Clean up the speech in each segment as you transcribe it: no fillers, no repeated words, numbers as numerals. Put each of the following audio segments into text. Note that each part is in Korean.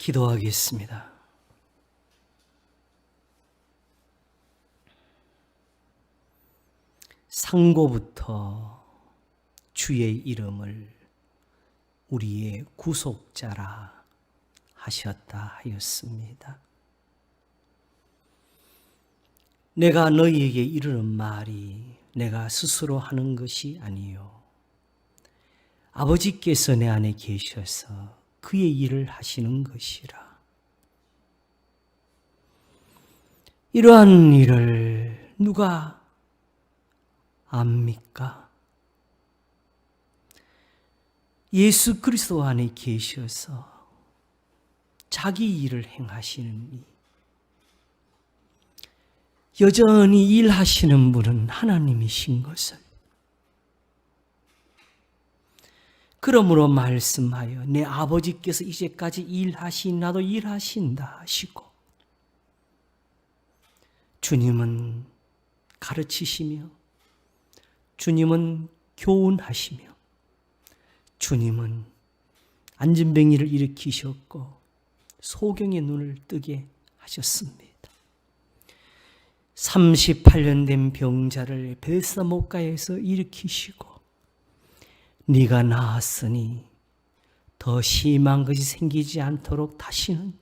기도하겠습니다. 상고부터 주의 이름을 우리의 구속자라 하셨다 하였습니다. 내가 너희에게 이르는 말이 내가 스스로 하는 것이 아니요 아버지께서 내 안에 계셔서 그의 일을 하시는 것이라. 이러한 일을 누가 압니까? 예수 그리스도 안에 계셔서 자기 일을 행하시는 이 여전히 일하시는 분은 하나님이신 것을 그러므로 말씀하여 내 아버지께서 이제까지 일하신 나도 일하신다 하시고 주님은 가르치시며 주님은 교훈하시며 주님은 안진뱅이를 일으키셨고 소경의 눈을 뜨게 하셨습니다. 38년 된 병자를 베데스다 못가에서 일으키시고 네가 나았으니 더 심한 것이 생기지 않도록 다시는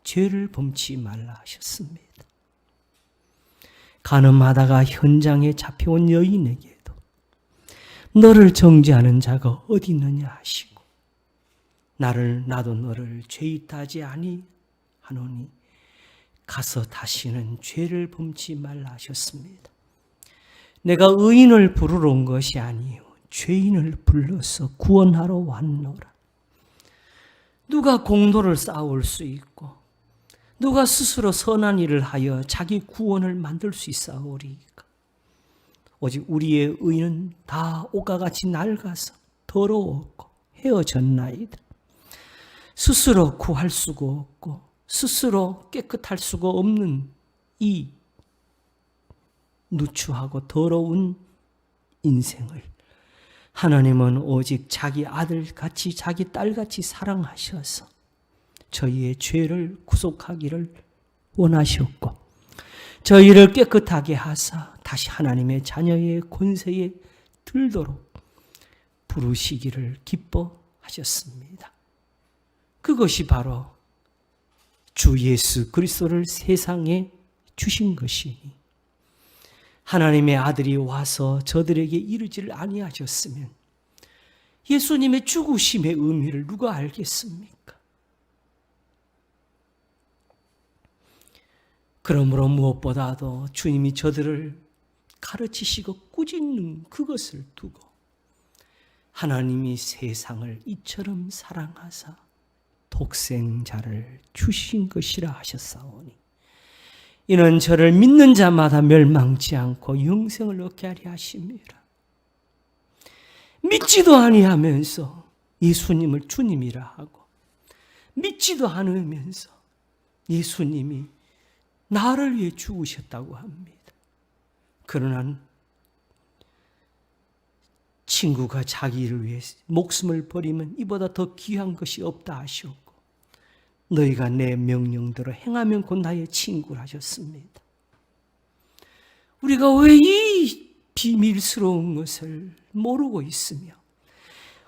죄를 범치 말라 하셨습니다. 간음하다가 현장에 잡혀온 여인에게도 너를 정죄하는 자가 어디 있느냐 하시고 나도 너를 죄있다 하지 아니하노니 가서 다시는 죄를 범치 말라 하셨습니다. 내가 의인을 부르러 온 것이 아니요 죄인을 불러서 구원하러 왔노라. 누가 공도를 쌓을 수 있고 누가 스스로 선한 일을 하여 자기 구원을 만들 수 있사오리까? 오직 우리의 의는 다 옷과 같이 낡아서 더러웠고 헤어졌나이다. 스스로 구할 수가 없고 스스로 깨끗할 수가 없는 이 누추하고 더러운 인생을 하나님은 오직 자기 아들같이 자기 딸같이 사랑하셔서 저희의 죄를 구속하기를 원하셨고 저희를 깨끗하게 하사 다시 하나님의 자녀의 권세에 들도록 부르시기를 기뻐하셨습니다. 그것이 바로 주 예수 그리스도를 세상에 주신 것이니 하나님의 아들이 와서 저들에게 이르지를 아니하셨으면 예수님의 죽으심의 의미를 누가 알겠습니까? 그러므로 무엇보다도 주님이 저들을 가르치시고 꾸짖는 그것을 두고 하나님이 세상을 이처럼 사랑하사 독생자를 주신 것이라 하셨사오니 이는 저를 믿는 자마다 멸망치 않고 영생을 얻게 하려 하심이라. 믿지도 아니하면서 예수님을 주님이라 하고 믿지도 않으면서 예수님이 나를 위해 죽으셨다고 합니다. 그러나 친구가 자기를 위해 목숨을 버리면 이보다 더 귀한 것이 없다 하셨고 너희가 내 명령대로 행하면 곧 나의 친구라 하셨습니다. 우리가 왜 이 비밀스러운 것을 모르고 있으며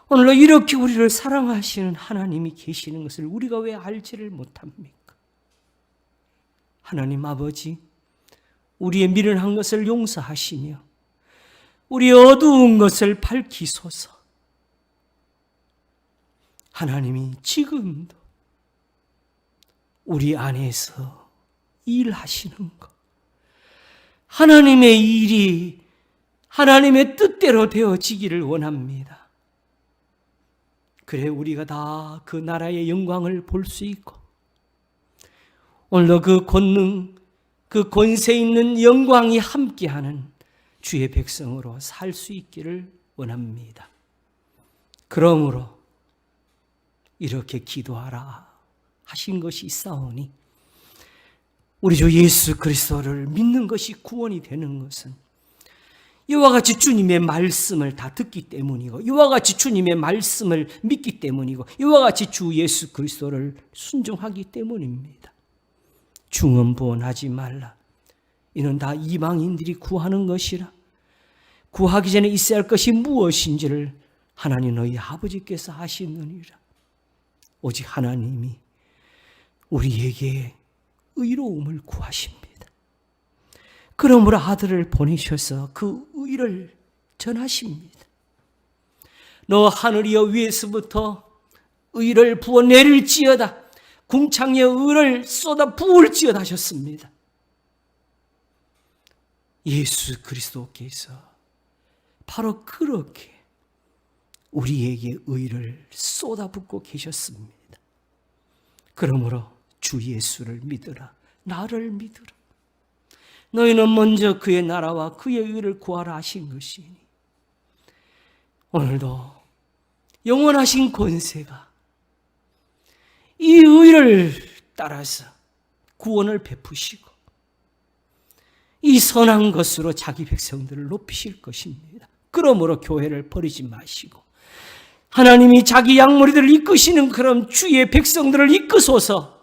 오늘날 이렇게 우리를 사랑하시는 하나님이 계시는 것을 우리가 왜 알지를 못합니까? 하나님 아버지, 우리의 미련한 것을 용서하시며 우리의 어두운 것을 밝히소서. 하나님이 지금도 우리 안에서 일하시는 것, 하나님의 일이 하나님의 뜻대로 되어지기를 원합니다. 그래 우리가 다 그 나라의 영광을 볼 수 있고 오늘도 그 권능, 그 권세 있는 영광이 함께하는 주의 백성으로 살 수 있기를 원합니다. 그러므로 이렇게 기도하라 하신 것이 있사오니 우리 주 예수 그리스도를 믿는 것이 구원이 되는 것은 이와 같이 주님의 말씀을 다 듣기 때문이고, 이와 같이 주님의 말씀을 믿기 때문이고, 이와 같이 주 예수 그리스도를 순종하기 때문입니다. 중언부언하지 말라. 이는 다 이방인들이 구하는 것이라. 구하기 전에 있어야 할 것이 무엇인지를 하나님 너희 아버지께서 아시느니라. 오직 하나님이 우리에게 의로움을 구하십니다. 그러므로 아들을 보내셔서 그 의를 전하십니다. 너 하늘이여 위에서부터 의를 부어 내릴지어다. 궁창의 의를 쏟아 부을지어다 하셨습니다. 예수 그리스도께서 바로 그렇게 우리에게 의를 쏟아붓고 계셨습니다. 그러므로 주 예수를 믿으라. 나를 믿으라. 너희는 먼저 그의 나라와 그의 의를 구하라 하신 것이니, 오늘도 영원하신 권세가 이 의를 따라서 구원을 베푸시고 이 선한 것으로 자기 백성들을 높이실 것입니다. 그러므로 교회를 버리지 마시고 하나님이 자기 양머리들을 이끄시는 그런 주의 백성들을 이끄소서.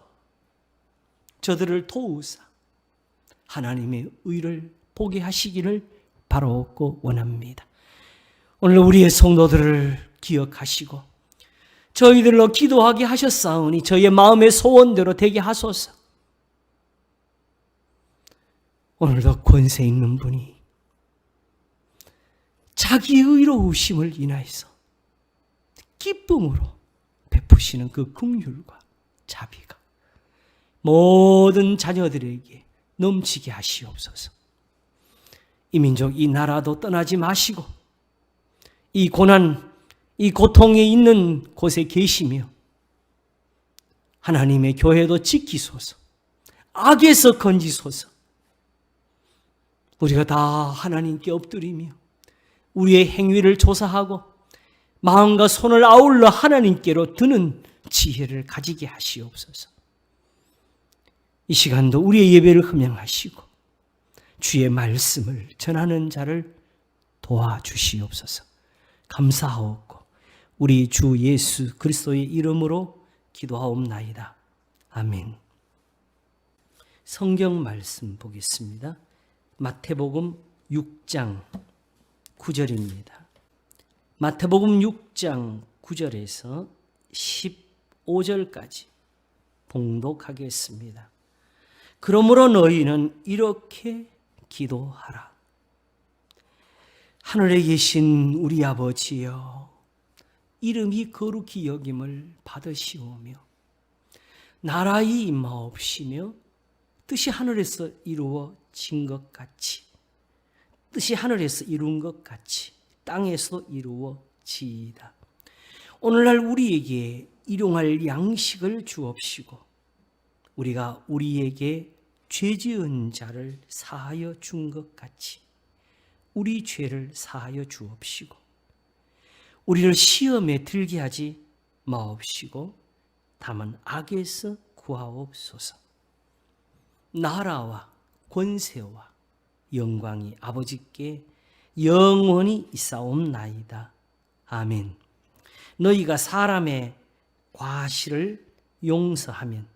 저들을 도우사 하나님의 의를 보게 하시기를 바라옵고 원합니다. 오늘 우리의 성도들을 기억하시고 저희들로 기도하게 하셨사오니 저희의 마음의 소원대로 되게 하소서. 오늘도 권세 있는 분이 자기 의로우심을 인하여서 기쁨으로 베푸시는 그 긍휼과 자비가 모든 자녀들에게 넘치게 하시옵소서. 이 민족, 이 나라도 떠나지 마시고 이 고난, 이 고통에 있는 곳에 계시며 하나님의 교회도 지키소서. 악에서 건지소서. 우리가 다 하나님께 엎드리며 우리의 행위를 조사하고 마음과 손을 아울러 하나님께로 드는 지혜를 가지게 하시옵소서. 이 시간도 우리의 예배를 흠양하시고 주의 말씀을 전하는 자를 도와주시옵소서. 감사하옵고 우리 주 예수 그리스도의 이름으로 기도하옵나이다. 아멘. 성경 말씀 보겠습니다. 마태복음 6장 9절입니다. 마태복음 6장 9절에서 15절까지 봉독하겠습니다. 그러므로 너희는 이렇게 기도하라. 하늘에 계신 우리 아버지여, 이름이 거룩히 여김을 받으시오며 나라의 임하옵시며 뜻이 하늘에서 이루어진 것 같이, 뜻이 하늘에서 이룬 것 같이 땅에서 이루어지이다. 오늘날 우리에게 일용할 양식을 주옵시고 우리가 우리에게 죄 지은 자를 사하여 준 것 같이 우리 죄를 사하여 주옵시고 우리를 시험에 들게 하지 마옵시고 다만 악에서 구하옵소서. 나라와 권세와 영광이 아버지께 영원히 있사옵나이다. 아멘. 너희가 사람의 과실을 용서하면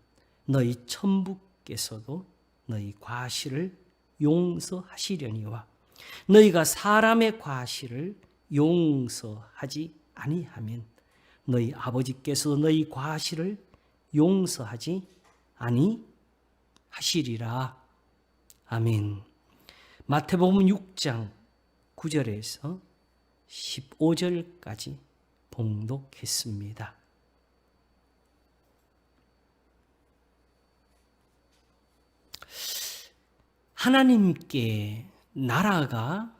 너희 천부께서도 너희 과실을 용서하시려니와 너희가 사람의 과실을 용서하지 아니하면 너희 아버지께서도 너희 과실을 용서하지 아니하시리라. 아멘. 마태복음 6장 9절에서 15절까지 봉독했습니다. 하나님께 나라가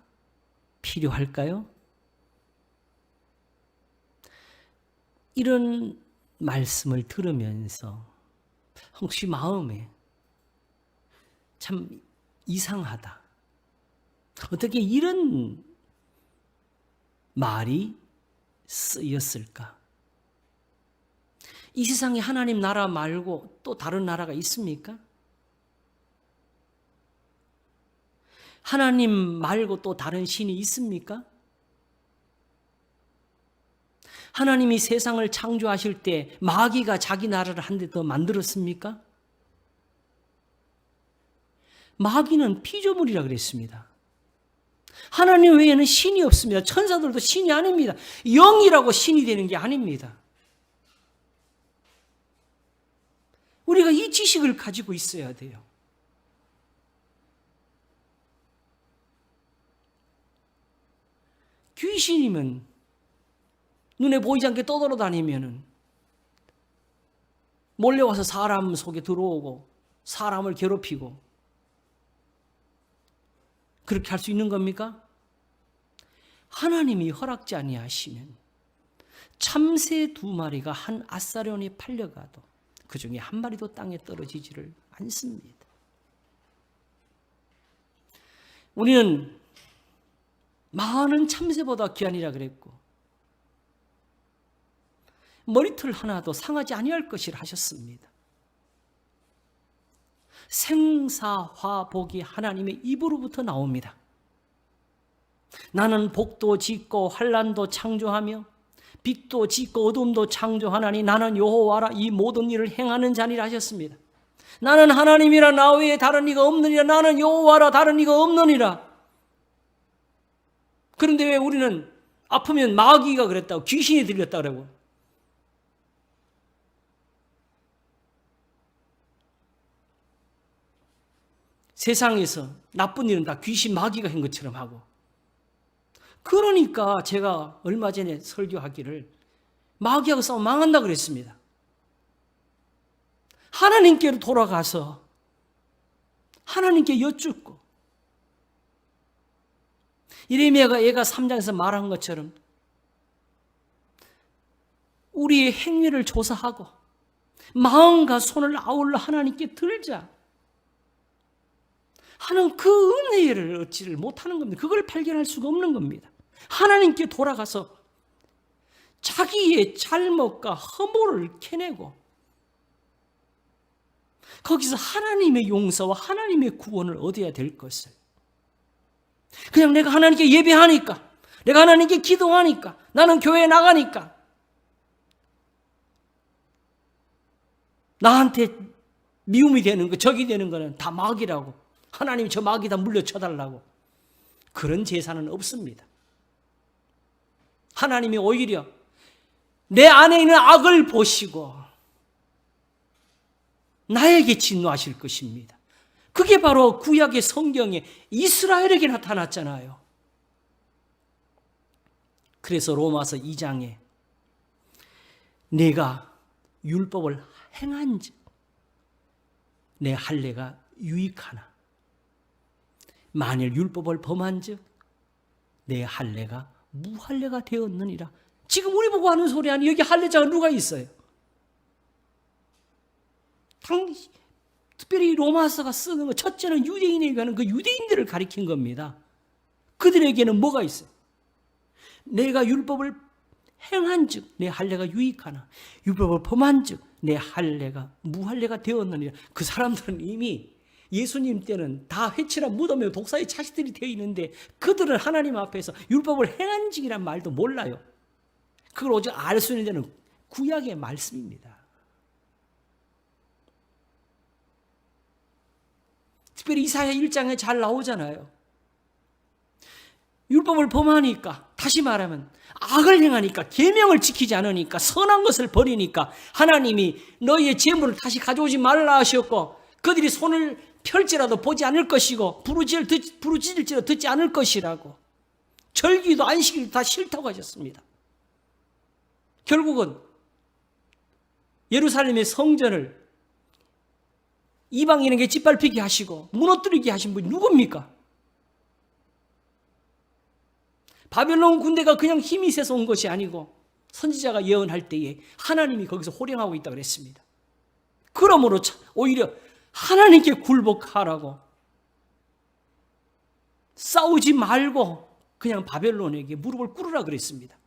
필요할까요? 이런 말씀을 들으면서 혹시 마음에 참 이상하다. 어떻게 이런 말이 쓰였을까? 이 세상에 하나님 나라 말고 또 다른 나라가 있습니까? 하나님 말고 또 다른 신이 있습니까? 하나님이 세상을 창조하실 때 마귀가 자기 나라를 한 대 더 만들었습니까? 마귀는 피조물이라 그랬습니다. 하나님 외에는 신이 없습니다. 천사들도 신이 아닙니다. 영이라고 신이 되는 게 아닙니다. 우리가 이 지식을 가지고 있어야 돼요. 귀신이면 눈에 보이지 않게 떠돌아다니면 몰래 와서 사람 속에 들어오고 사람을 괴롭히고 그렇게 할 수 있는 겁니까? 하나님이 허락지 아니하시면 참새 2마리가 한 아사론에 팔려가도 그 중에 한 마리도 땅에 떨어지지를 않습니다. 우리는 많은 참새보다 귀하니라 그랬고 머리털 하나도 상하지 아니할 것이라 하셨습니다. 생사화복이 하나님의 입으로부터 나옵니다. 나는 복도 짓고 환난도 창조하며 빛도 짓고 어둠도 창조하나니 나는 여호와라 이 모든 일을 행하는 자니라 하셨습니다. 나는 하나님이라 나 외에 다른 이가 없느니라. 나는 여호와라 다른 이가 없느니라. 그런데 왜 우리는 아프면 마귀가 그랬다고 귀신이 들렸다고 그러고 세상에서 나쁜 일은 다 귀신 마귀가 한 것처럼 하고 그러니까 제가 얼마 전에 설교하기를 마귀하고 싸우면 망한다 그랬습니다. 하나님께로 돌아가서 하나님께 여쭙고 예레미야가 3장에서 말한 것처럼 우리의 행위를 조사하고 마음과 손을 아울러 하나님께 들자 하는 그 은혜를 얻지를 못하는 겁니다. 그걸 발견할 수가 없는 겁니다. 하나님께 돌아가서 자기의 잘못과 허물을 캐내고 거기서 하나님의 용서와 하나님의 구원을 얻어야 될 것을 그냥 내가 하나님께 예배하니까 내가 하나님께 기도하니까 나는 교회에 나가니까 나한테 미움이 되는 거 적이 되는 거는 다 마귀라고 하나님이 저 마귀 다 물려쳐달라고 그런 제사는 없습니다. 하나님이 오히려 내 안에 있는 악을 보시고 나에게 진노하실 것입니다. 그게 바로 구약의 성경에 이스라엘에게 나타났잖아요. 그래서 로마서 2장에 내가 율법을 행한즉 내 할례가 유익하나 만일 율법을 범한즉 내 할례가 무할례가 되었느니라. 지금 우리 보고 하는 소리 아니 여기 할례자가 누가 있어요? 특별히 로마서가 쓰는 거 첫째는 유대인에게 하는 그 유대인들을 가리킨 겁니다. 그들에게는 뭐가 있어요? 내가 율법을 행한즉 내 할례가 유익하나 율법을 범한즉 내 할례가 무할례가 되었느니라. 그 사람들은 이미 예수님 때는 다 회치라 무덤에 독사의 자식들이 되어 있는데 그들은 하나님 앞에서 율법을 행한직이란 말도 몰라요. 그걸 오직 알 수 있는 데는 구약의 말씀입니다. 특별히 이사야 1장에 잘 나오잖아요. 율법을 범하니까 다시 말하면 악을 행하니까 계명을 지키지 않으니까 선한 것을 버리니까 하나님이 너희의 재물을 다시 가져오지 말라 하셨고 그들이 손을 펼지라도 보지 않을 것이고 부르짖을지라도 듣지 않을 것이라고 절기도 안식일도 다 싫다고 하셨습니다. 결국은 예루살렘의 성전을 이방인에게 짓밟히게 하시고 무너뜨리게 하신 분이 누굽니까? 바벨론 군대가 그냥 힘이 세서 온 것이 아니고 선지자가 예언할 때에 하나님이 거기서 호령하고 있다고 그랬습니다. 그러므로 오히려 하나님께 굴복하라고 싸우지 말고 그냥 바벨론에게 무릎을 꿇으라 그랬습니다.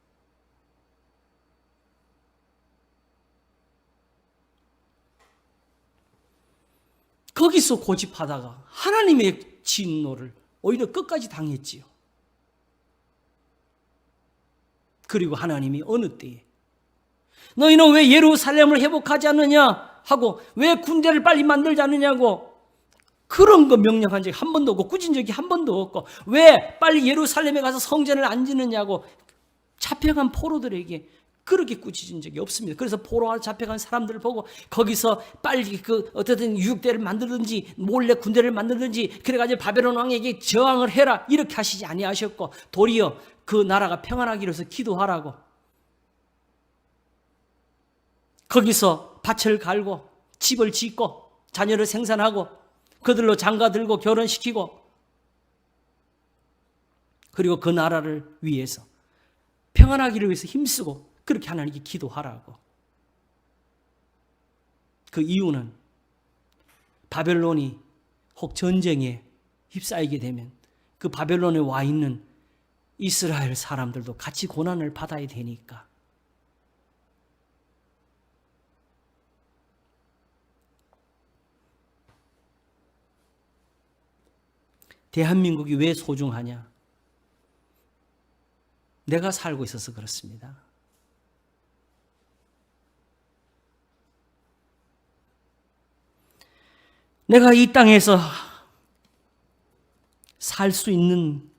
거기서 고집하다가 하나님의 진노를 오히려 끝까지 당했지요. 그리고 하나님이 어느 때에 너희는 왜 예루살렘을 회복하지 않느냐 하고 왜 군대를 빨리 만들지 않느냐고 그런 거 명령한 적이 한 번도 없고 꾸진 적이 한 번도 없고 왜 빨리 예루살렘에 가서 성전을 안 짓느냐고 잡혀간 포로들에게 그렇게 꾸짖은 적이 없습니다. 그래서 포로와 잡혀간 사람들을 보고 거기서 빨리 어떻든 유육대를 만들든지 몰래 군대를 만들든지 그래가지고 바벨론 왕에게 저항을 해라 이렇게 하시지 아니하셨고 도리어 그 나라가 평안하기 위해서 기도하라고 거기서 밭을 갈고 집을 짓고 자녀를 생산하고 그들로 장가 들고 결혼시키고 그리고 그 나라를 위해서 평안하기를 위해서 힘쓰고 그렇게 하나님께 기도하라고. 그 이유는 바벨론이 혹 전쟁에 휩싸이게 되면 그 바벨론에 와 있는 이스라엘 사람들도 같이 고난을 받아야 되니까. 대한민국이 왜 소중하냐? 내가 살고 있어서 그렇습니다. 내가 이 땅에서 살 수 있는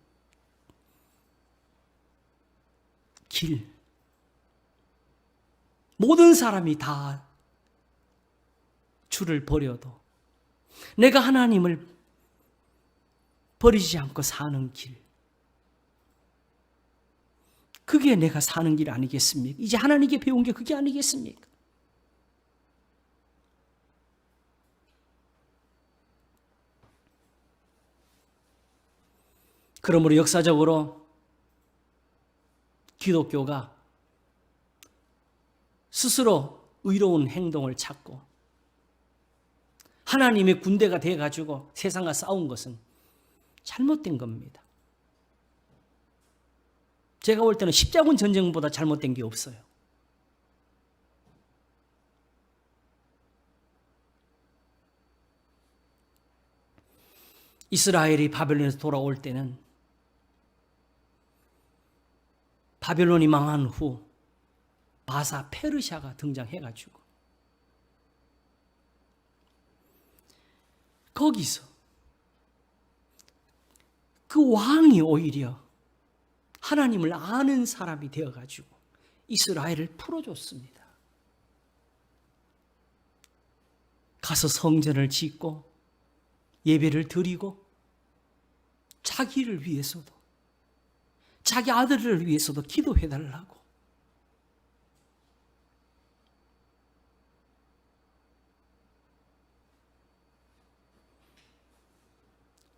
길, 모든 사람이 다 주를 버려도 내가 하나님을 버리지 않고 사는 길, 그게 내가 사는 길 아니겠습니까? 이제 하나님께 배운 게 그게 아니겠습니까? 그러므로 역사적으로 기독교가 스스로 의로운 행동을 찾고 하나님의 군대가 돼가지고 세상과 싸운 것은 잘못된 겁니다. 제가 볼 때는 십자군 전쟁보다 잘못된 게 없어요. 이스라엘이 바벨론에서 돌아올 때는 바벨론이 망한 후 바사 페르시아가 등장해가지고 거기서 그 왕이 오히려 하나님을 아는 사람이 되어가지고 이스라엘을 풀어줬습니다. 가서 성전을 짓고 예배를 드리고 자기를 위해서도 자기 아들을 위해서도 기도해달라고.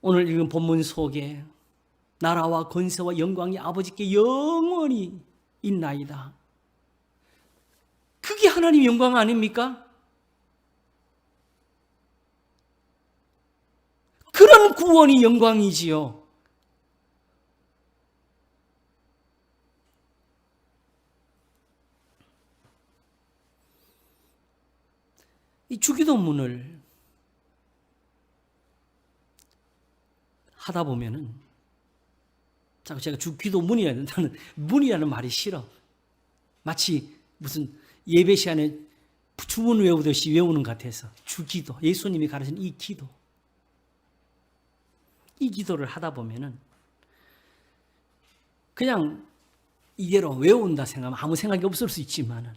오늘 읽은 본문 속에 나라와 권세와 영광이 아버지께 영원히 있나이다. 그게 하나님의 영광 아닙니까? 그런 구원이 영광이지요. 이 주기도문을 하다 보면은 자꾸 제가 주기도문이라는 문이라는 말이 싫어. 마치 무슨 예배 시간에 주문 외우듯이 외우는 것 같아서 주기도, 예수님이 가르친 이 기도, 이 기도를 하다 보면은 그냥 이대로 외운다 생각하면 아무 생각이 없을 수 있지만은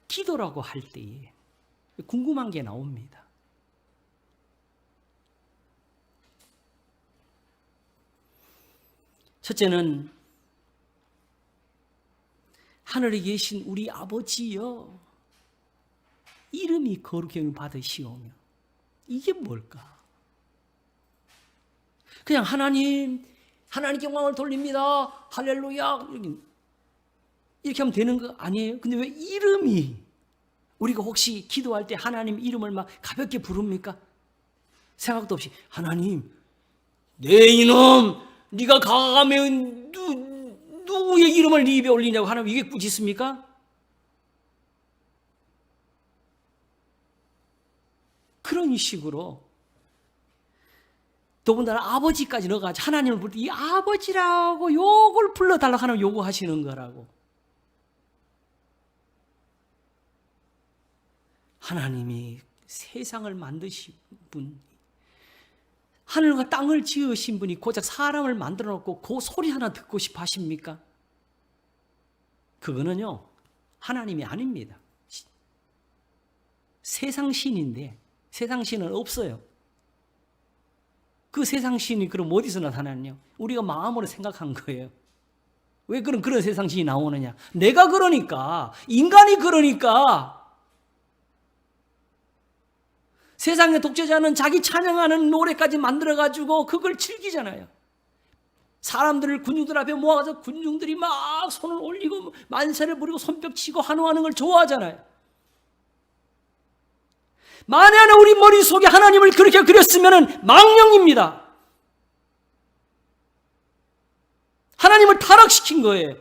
기도라고 할 때에 궁금한 게 나옵니다. 첫째는 하늘에 계신 우리 아버지여 이름이 거룩히 여김 받으시오며. 이게 뭘까? 그냥 하나님께 영광을 돌립니다. 할렐루야 이렇게 하면 되는 거 아니에요? 근데 왜 이름이, 우리가 혹시 기도할 때 하나님 이름을 막 가볍게 부릅니까? 생각도 없이 하나님 내 이놈 네가 가가면 누구의 이름을 네 입에 올리냐고 하나님 이게 꾸짖습니까? 그런 식으로 더군다나 아버지까지 넣어가지고 하나님을 부를 때 이 아버지라고 욕을 불러달라고 하는 요구하시는 거라고. 하나님이 세상을 만드신 분, 하늘과 땅을 지으신 분이 고작 사람을 만들어 놓고 그 소리 하나 듣고 싶어 하십니까? 그거는요, 하나님이 아닙니다. 세상 신인데 세상 신은 없어요. 그 세상 신이 그럼 어디서 나타나느냐? 우리가 마음으로 생각한 거예요. 왜 그런 세상 신이 나오느냐? 내가 그러니까, 인간이 그러니까. 세상의 독재자는 자기 찬양하는 노래까지 만들어가지고 그걸 즐기잖아요. 사람들을 군중들 앞에 모아서 군중들이 막 손을 올리고 만세를 부리고 손뼉 치고 환호하는 걸 좋아하잖아요. 만약에 우리 머릿속에 하나님을 그렇게 그렸으면 망령입니다. 하나님을 타락시킨 거예요.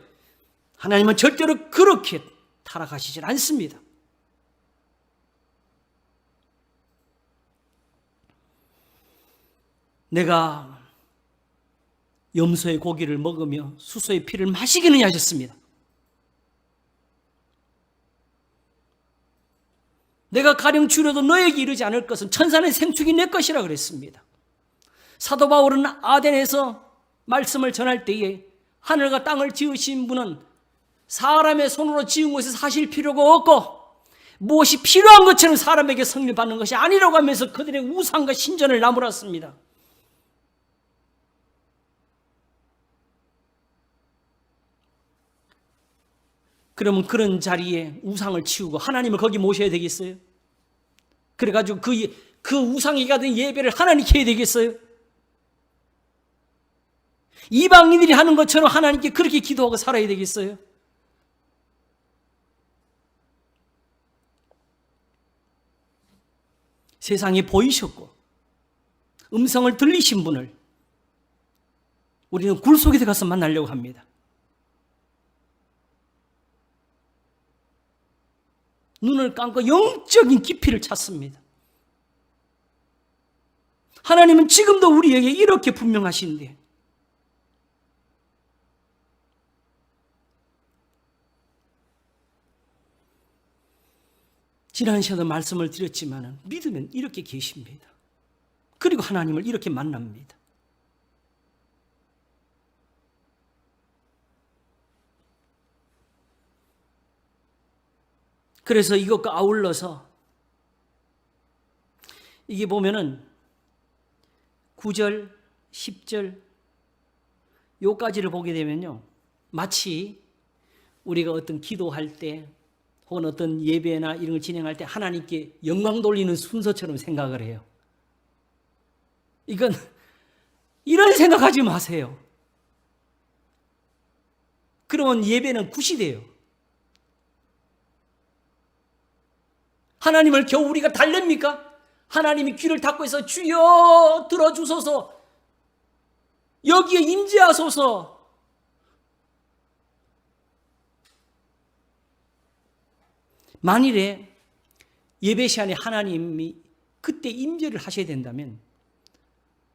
하나님은 절대로 그렇게 타락하시질 않습니다. 내가 염소의 고기를 먹으며 수소의 피를 마시기느냐 하셨습니다. 내가 가령 주려도 너에게 이르지 않을 것은 천산의 생축이 내 것이라 그랬습니다. 사도 바울은 아덴에서 말씀을 전할 때에 하늘과 땅을 지으신 분은 사람의 손으로 지은 것에 사실 필요가 없고 무엇이 필요한 것처럼 사람에게 성립 받는 것이 아니라고 하면서 그들의 우상과 신전을 나무랐습니다. 그러면 그런 자리에 우상을 치우고 하나님을 거기 모셔야 되겠어요? 그래가지고 그 우상에게 하던 예배를 하나님께 해야 되겠어요? 이방인들이 하는 것처럼 하나님께 그렇게 기도하고 살아야 되겠어요? 세상에 보이셨고 음성을 들리신 분을 우리는 굴 속에 들어가서 만나려고 합니다. 눈을 감고 영적인 깊이를 찾습니다. 하나님은 지금도 우리에게 이렇게 분명하신데 지난 시간에 말씀을 드렸지만 믿으면 이렇게 계십니다. 그리고 하나님을 이렇게 만납니다. 그래서 이것과 아울러서 이게 보면은 9절, 10절 요까지를 보게 되면요. 마치 우리가 어떤 기도할 때 혹은 어떤 예배나 이런 걸 진행할 때 하나님께 영광 돌리는 순서처럼 생각을 해요. 이건 이런 생각하지 마세요. 그러면 예배는 굿이 돼요. 하나님을 겨우 우리가 달랩니까? 하나님이 귀를 닫고 있어 주여 들어주소서 여기에 임재하소서. 만일에 예배 시간에 하나님이 그때 임재를 하셔야 된다면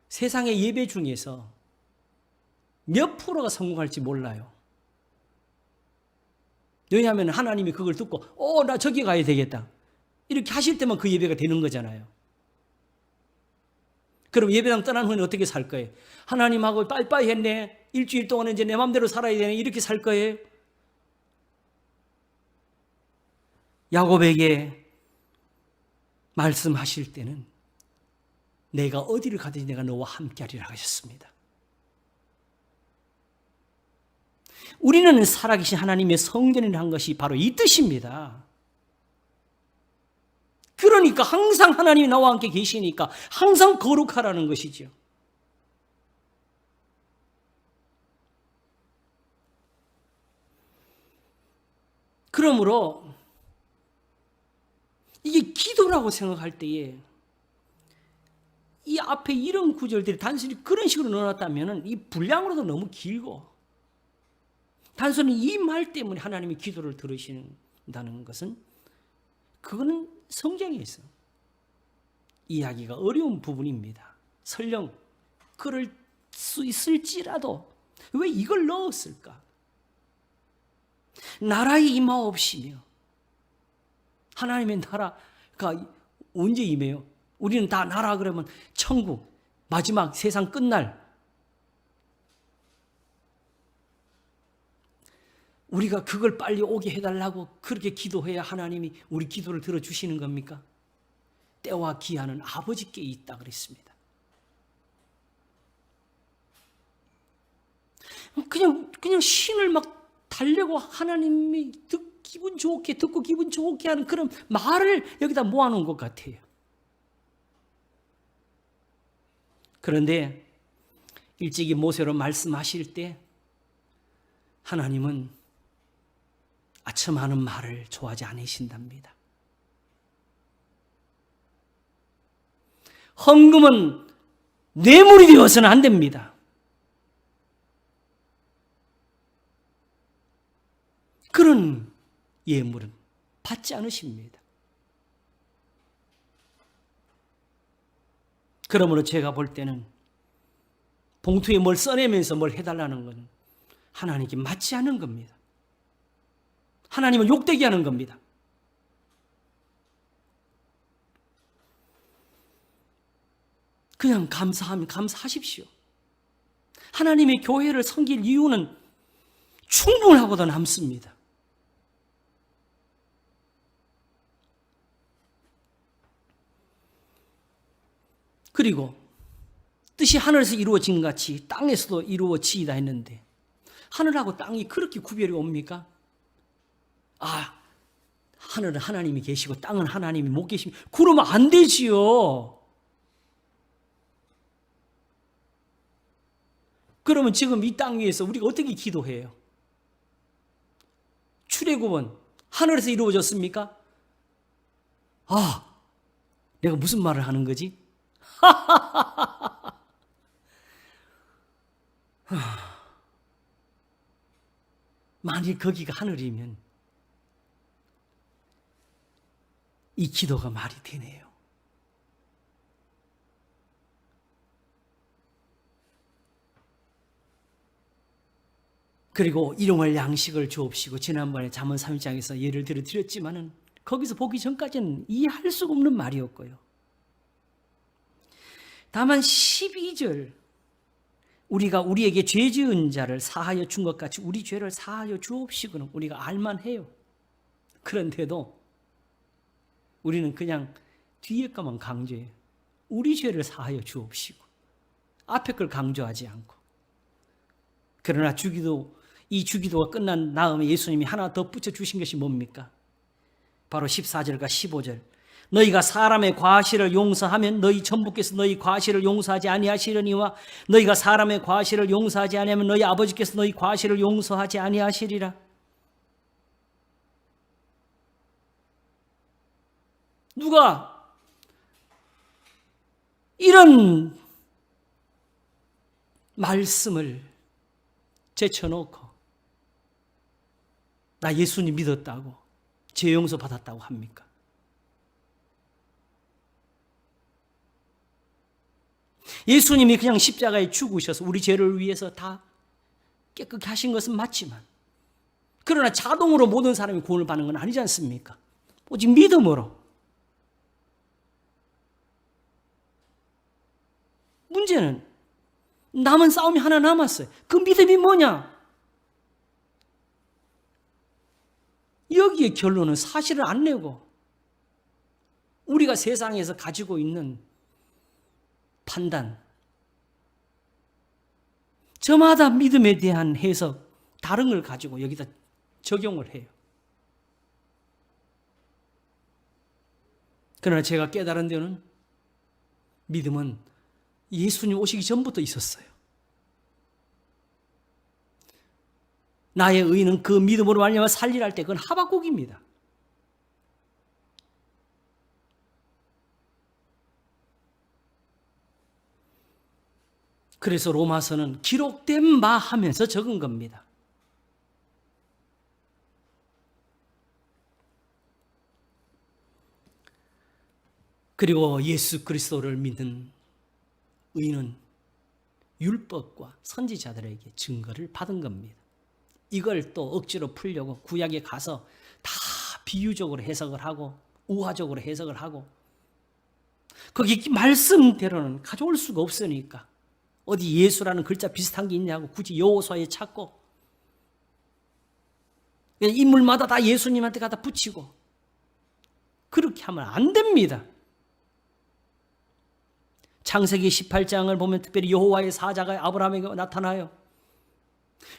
세상의 예배 중에서 몇 프로가 성공할지 몰라요. 왜냐하면 하나님이 그걸 듣고 나 저기 가야 되겠다 이렇게 하실 때만 그 예배가 되는 거잖아요. 그럼 예배당 떠난 후에는 어떻게 살 거예요? 하나님하고 빠이빠이 했네. 일주일 동안 이제 내 마음대로 살아야 되네. 이렇게 살 거예요? 야곱에게 말씀하실 때는 내가 어디를 가든지 내가 너와 함께하리라 하셨습니다. 우리는 살아계신 하나님의 성전이라는 것이 바로 이 뜻입니다. 그러니까 항상 하나님이 나와 함께 계시니까 항상 거룩하라는 것이죠. 그러므로 이게 기도라고 생각할 때에 이 앞에 이런 구절들이 단순히 그런 식으로 넣어놨다면 이 분량으로도 너무 길고 단순히 이 말 때문에 하나님이 기도를 들으신다는 것은 그거는 성경에 있어 이해하기가 어려운 부분입니다. 설령 그럴 수 있을지라도 왜 이걸 넣었을까? 나라의 임하옵시며, 하나님의 나라가 언제 임해요? 우리는 다 나라 그러면 천국, 마지막 세상 끝날, 우리가 그걸 빨리 오게 해달라고 그렇게 기도해야 하나님이 우리 기도를 들어주시는 겁니까? 때와 기한은 아버지께 있다 그랬습니다. 그냥 신을 막 달래고 하나님이 기분 좋게 듣고 기분 좋게 하는 그런 말을 여기다 모아놓은 것 같아요. 그런데 일찍이 모세로 말씀하실 때 하나님은 아첨하는 말을 좋아하지 않으신답니다. 헌금은 뇌물이 되어서는 안 됩니다. 그런 예물은 받지 않으십니다. 그러므로 제가 볼 때는 봉투에 뭘 써내면서 뭘 해달라는 건 하나님께 맞지 않은 겁니다. 하나님을 욕되게 하는 겁니다. 그냥 감사하면 감사하십시오. 하나님의 교회를 섬길 이유는 충분하고도 남습니다. 그리고 뜻이 하늘에서 이루어진 같이 땅에서도 이루어지이다 했는데 하늘하고 땅이 그렇게 구별이 옵니까? 하늘은 하나님이 계시고 땅은 하나님이 못 계시면 그러면 안 되지요. 그러면 지금 이 땅 위에서 우리가 어떻게 기도해요? 출애굽은 하늘에서 이루어졌습니까? 내가 무슨 말을 하는 거지? 만일 거기가 하늘이면 이 기도가 말이 되네요. 그리고 일용할 양식을 주옵시고, 지난번에 잠언 3장에서 예를 들어 드렸지만은 거기서 보기 전까지는 이해할 수가 없는 말이었고요. 다만 12절, 우리가 우리에게 죄 지은 자를 사하여 준 것 같이 우리 죄를 사하여 주옵시고는 우리가 알만해요. 그런데도 우리는 그냥 뒤에 것만 강조해요. 우리 죄를 사하여 주옵시고 앞에 걸 강조하지 않고. 그러나 이 주기도가 끝난 다음에 예수님이 하나 더 붙여주신 것이 뭡니까? 바로 14절과 15절. 너희가 사람의 과실을 용서하면 너희 천부께서 너희 과실을 용서하지 아니하시려니와 너희가 사람의 과실을 용서하지 아니하면 너희 아버지께서 너희 과실을 용서하지 아니하시리라. 누가 이런 말씀을 제쳐놓고 나 예수님 믿었다고 죄 용서 받았다고 합니까? 예수님이 그냥 십자가에 죽으셔서 우리 죄를 위해서 다 깨끗게 하신 것은 맞지만, 그러나 자동으로 모든 사람이 구원을 받는 건 아니지 않습니까? 오직 믿음으로. 문제는 남은 싸움이 하나 남았어요. 그 믿음이 뭐냐? 여기에 결론은 사실을 안 내고 우리가 세상에서 가지고 있는 판단, 저마다 믿음에 대한 해석, 다른 걸 가지고 여기다 적용을 해요. 그러나 제가 깨달은 데는 믿음은 예수님 오시기 전부터 있었어요. 나의 의는 그 믿음으로 말미암아 살리라 할 때 그건 하박국입니다. 그래서 로마서는 기록된 바 하면서 적은 겁니다. 그리고 예수 그리스도를 믿는 의인은 율법과 선지자들에게 증거를 받은 겁니다. 이걸 또 억지로 풀려고 구약에 가서 다 비유적으로 해석을 하고 우화적으로 해석을 하고 거기 말씀대로는 가져올 수가 없으니까 어디 예수라는 글자 비슷한 게 있냐고 굳이 여호수아에 찾고 인물마다 다 예수님한테 갖다 붙이고 그렇게 하면 안 됩니다. 창세기 18장을 보면 특별히 여호와의 사자가 아브라함에게 나타나요.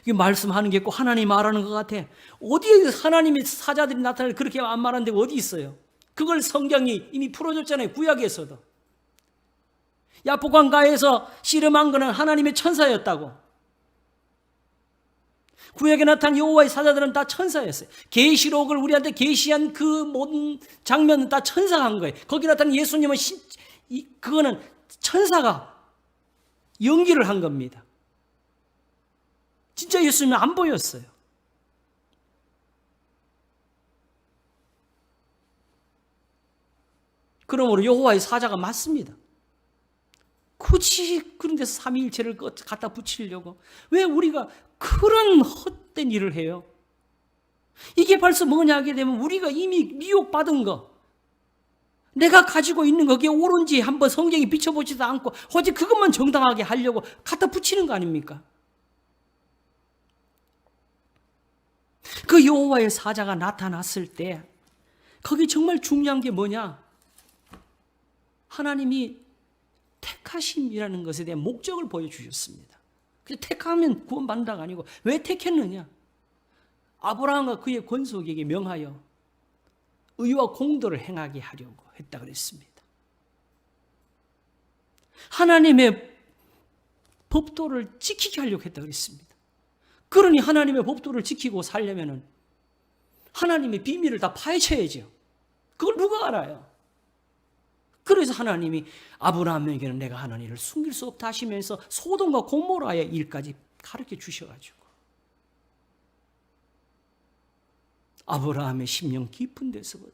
이게 말씀하는 게 꼭 하나님 말하는 것 같아. 어디에 하나님의 사자들이 나타나는 그렇게 안 말하는 데가 어디 있어요? 그걸 성경이 이미 풀어줬잖아요. 구약에서도. 야복강가에서 씨름한 거는 하나님의 천사였다고. 구약에 나타난 여호와의 사자들은 다 천사였어요. 계시록을 우리한테 계시한 그 모든 장면은 다 천사가 한 거예요. 거기 나타난 예수님은 그거는 천사가 연기를 한 겁니다. 진짜 예수님은 안 보였어요. 그러므로 여호와의 사자가 맞습니다. 굳이 그런 데서 삼위일체를 갖다 붙이려고 왜 우리가 그런 헛된 일을 해요? 이게 벌써 뭐냐 하게 되면 우리가 이미 미혹받은 거 내가 가지고 있는 거기에 옳은지 한번 성경이 비춰보지도 않고 오직 그것만 정당하게 하려고 갖다 붙이는 거 아닙니까? 그 여호와의 사자가 나타났을 때 거기 정말 중요한 게 뭐냐? 하나님이 택하심이라는 것에 대한 목적을 보여주셨습니다. 그래서 택하면 구원받는다가 아니고 왜 택했느냐? 아브라함과 그의 권속에게 명하여 의와 공도를 행하게 하려고 했다 그랬습니다. 하나님의 법도를 지키게 하려고 했다 그랬습니다. 그러니 하나님의 법도를 지키고 살려면 하나님의 비밀을 다 파헤쳐야죠. 그걸 누가 알아요? 그래서 하나님이 아브라함에게는 내가 하는 일을 숨길 수 없다 하시면서 소돔과 고모라의 일까지 가르쳐 주셔가지고 아브라함의 심령 깊은 데서부터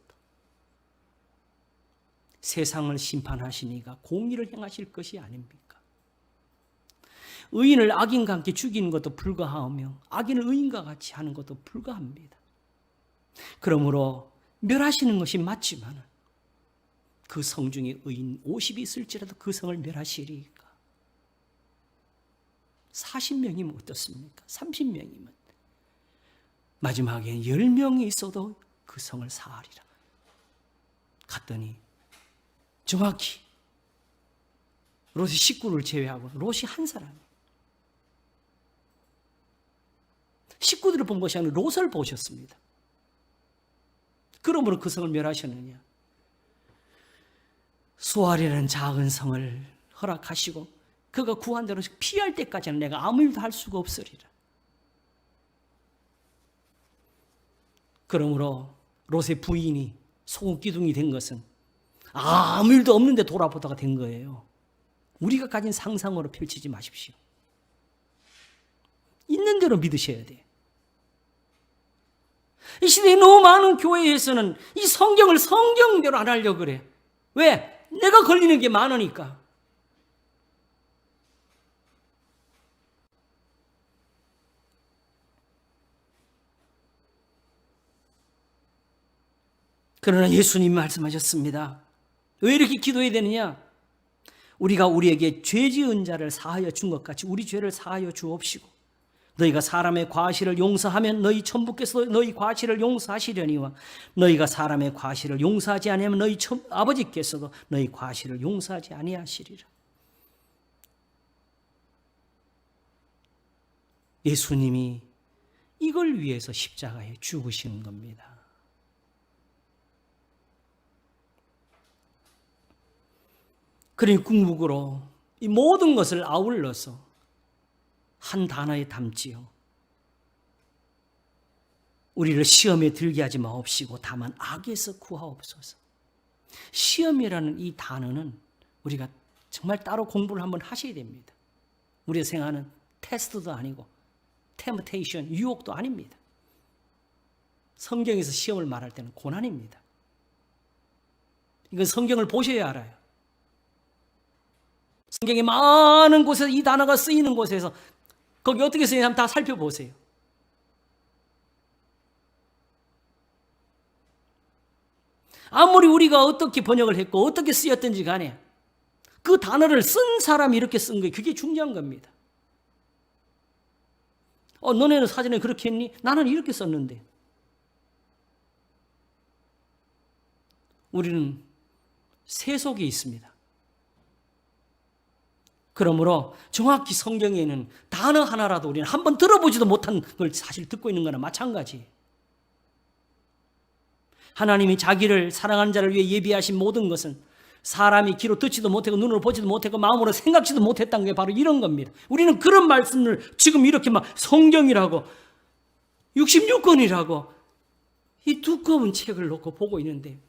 세상을 심판하시니가 공의를 행하실 것이 아닙니까? 의인을 악인과 함께 죽이는 것도 불가하며 악인을 의인과 같이 하는 것도 불가합니다. 그러므로 멸하시는 것이 맞지만 그 성 중에 의인 50이 있을지라도 그 성을 멸하시리까? 40명이면 어떻습니까? 30명이면 마지막에 10명이 있어도 그 성을 사하리라. 갔더니 정확히 롯이 식구를 제외하고 롯이 한 사람. 식구들을 본 것이 아니라 롯을 보셨습니다. 그러므로 그 성을 멸하셨느냐? 소알이라는 작은 성을 허락하시고 그가 구한 대로 피할 때까지는 내가 아무 일도 할 수가 없으리라. 그러므로 롯의 부인이 소금기둥이 된 것은 아무 일도 없는데 돌아보다가 된 거예요. 우리가 가진 상상으로 펼치지 마십시오. 있는 대로 믿으셔야 돼요. 이 시대에 너무 많은 교회에서는 이 성경을 성경대로 안 하려고 그래. 왜? 내가 걸리는 게 많으니까. 그러나 예수님이 말씀하셨습니다. 왜 이렇게 기도해야 되느냐? 우리가 우리에게 죄 지은 자를 사하여 준 것 같이 우리 죄를 사하여 주옵시고 너희가 사람의 과실을 용서하면 너희 천부께서 너희 과실을 용서하시려니와 너희가 사람의 과실을 용서하지 아니하면 너희 아버지께서도 너희 과실을 용서하지 아니하시리라. 예수님이 이걸 위해서 십자가에 죽으신 겁니다. 그러니 궁극으로 이 모든 것을 아울러서 한 단어에 담지요. 우리를 시험에 들게 하지 마옵시고 다만 악에서 구하옵소서. 시험이라는 이 단어는 우리가 정말 따로 공부를 한번 하셔야 됩니다. 우리가 생각하는 테스트도 아니고 템프테이션, 유혹도 아닙니다. 성경에서 시험을 말할 때는 고난입니다. 이건 성경을 보셔야 알아요. 성경에 많은 곳에서 이 단어가 쓰이는 곳에서 거기 어떻게 쓰이는지 한번 다 살펴보세요. 아무리 우리가 어떻게 번역을 했고 어떻게 쓰였든지 간에 그 단어를 쓴 사람이 이렇게 쓴 거예요. 그게 중요한 겁니다. 너네는 사전에 그렇게 했니? 나는 이렇게 썼는데. 우리는 세속에 있습니다. 그러므로 정확히 성경에는 단어 하나라도 우리는 한번 들어보지도 못한 걸 사실 듣고 있는 거나 마찬가지예요. 하나님이 자기를 사랑하는 자를 위해 예비하신 모든 것은 사람이 귀로 듣지도 못하고 눈으로 보지도 못하고 마음으로 생각지도 못했다는 게 바로 이런 겁니다. 우리는 그런 말씀을 지금 이렇게 막 성경이라고 66권이라고 이 두꺼운 책을 놓고 보고 있는데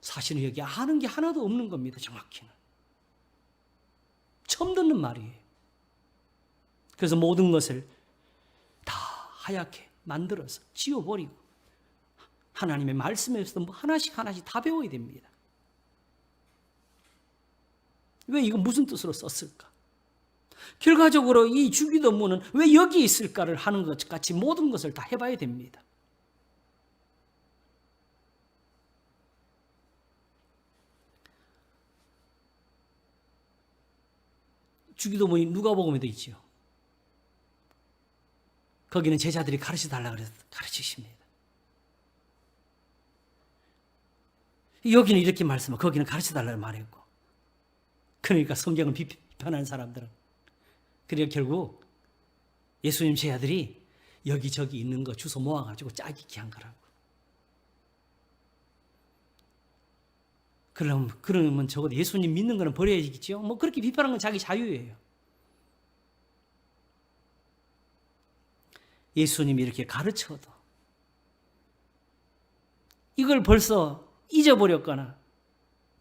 사실은 여기 아는 게 하나도 없는 겁니다. 정확히는. 처음 듣는 말이에요. 그래서 모든 것을 다 하얗게 만들어서 지워버리고 하나님의 말씀에서 하나씩 다 배워야 됩니다. 왜 이거 무슨 뜻으로 썼을까? 결과적으로 이 주기도문은 왜 여기 있을까를 하는 것 같이 모든 것을 다 해봐야 됩니다. 주기도문이 누가복음에도 있지요. 거기는 제자들이 가르쳐달라고 그래서 가르치십니다. 여기는 이렇게 말씀하고 거기는 가르쳐달라고 말했고 그러니까 성경을 비판하는 사람들은 그래서 결국 예수님 제자들이 여기저기 있는 거 주워 모아가지고 짜깁기 한 거라고. 그러면 적어도 예수님 믿는 거는 버려야겠죠. 뭐 그렇게 비판하는 건 자기 자유예요. 예수님이 이렇게 가르쳐도 이걸 벌써 잊어버렸거나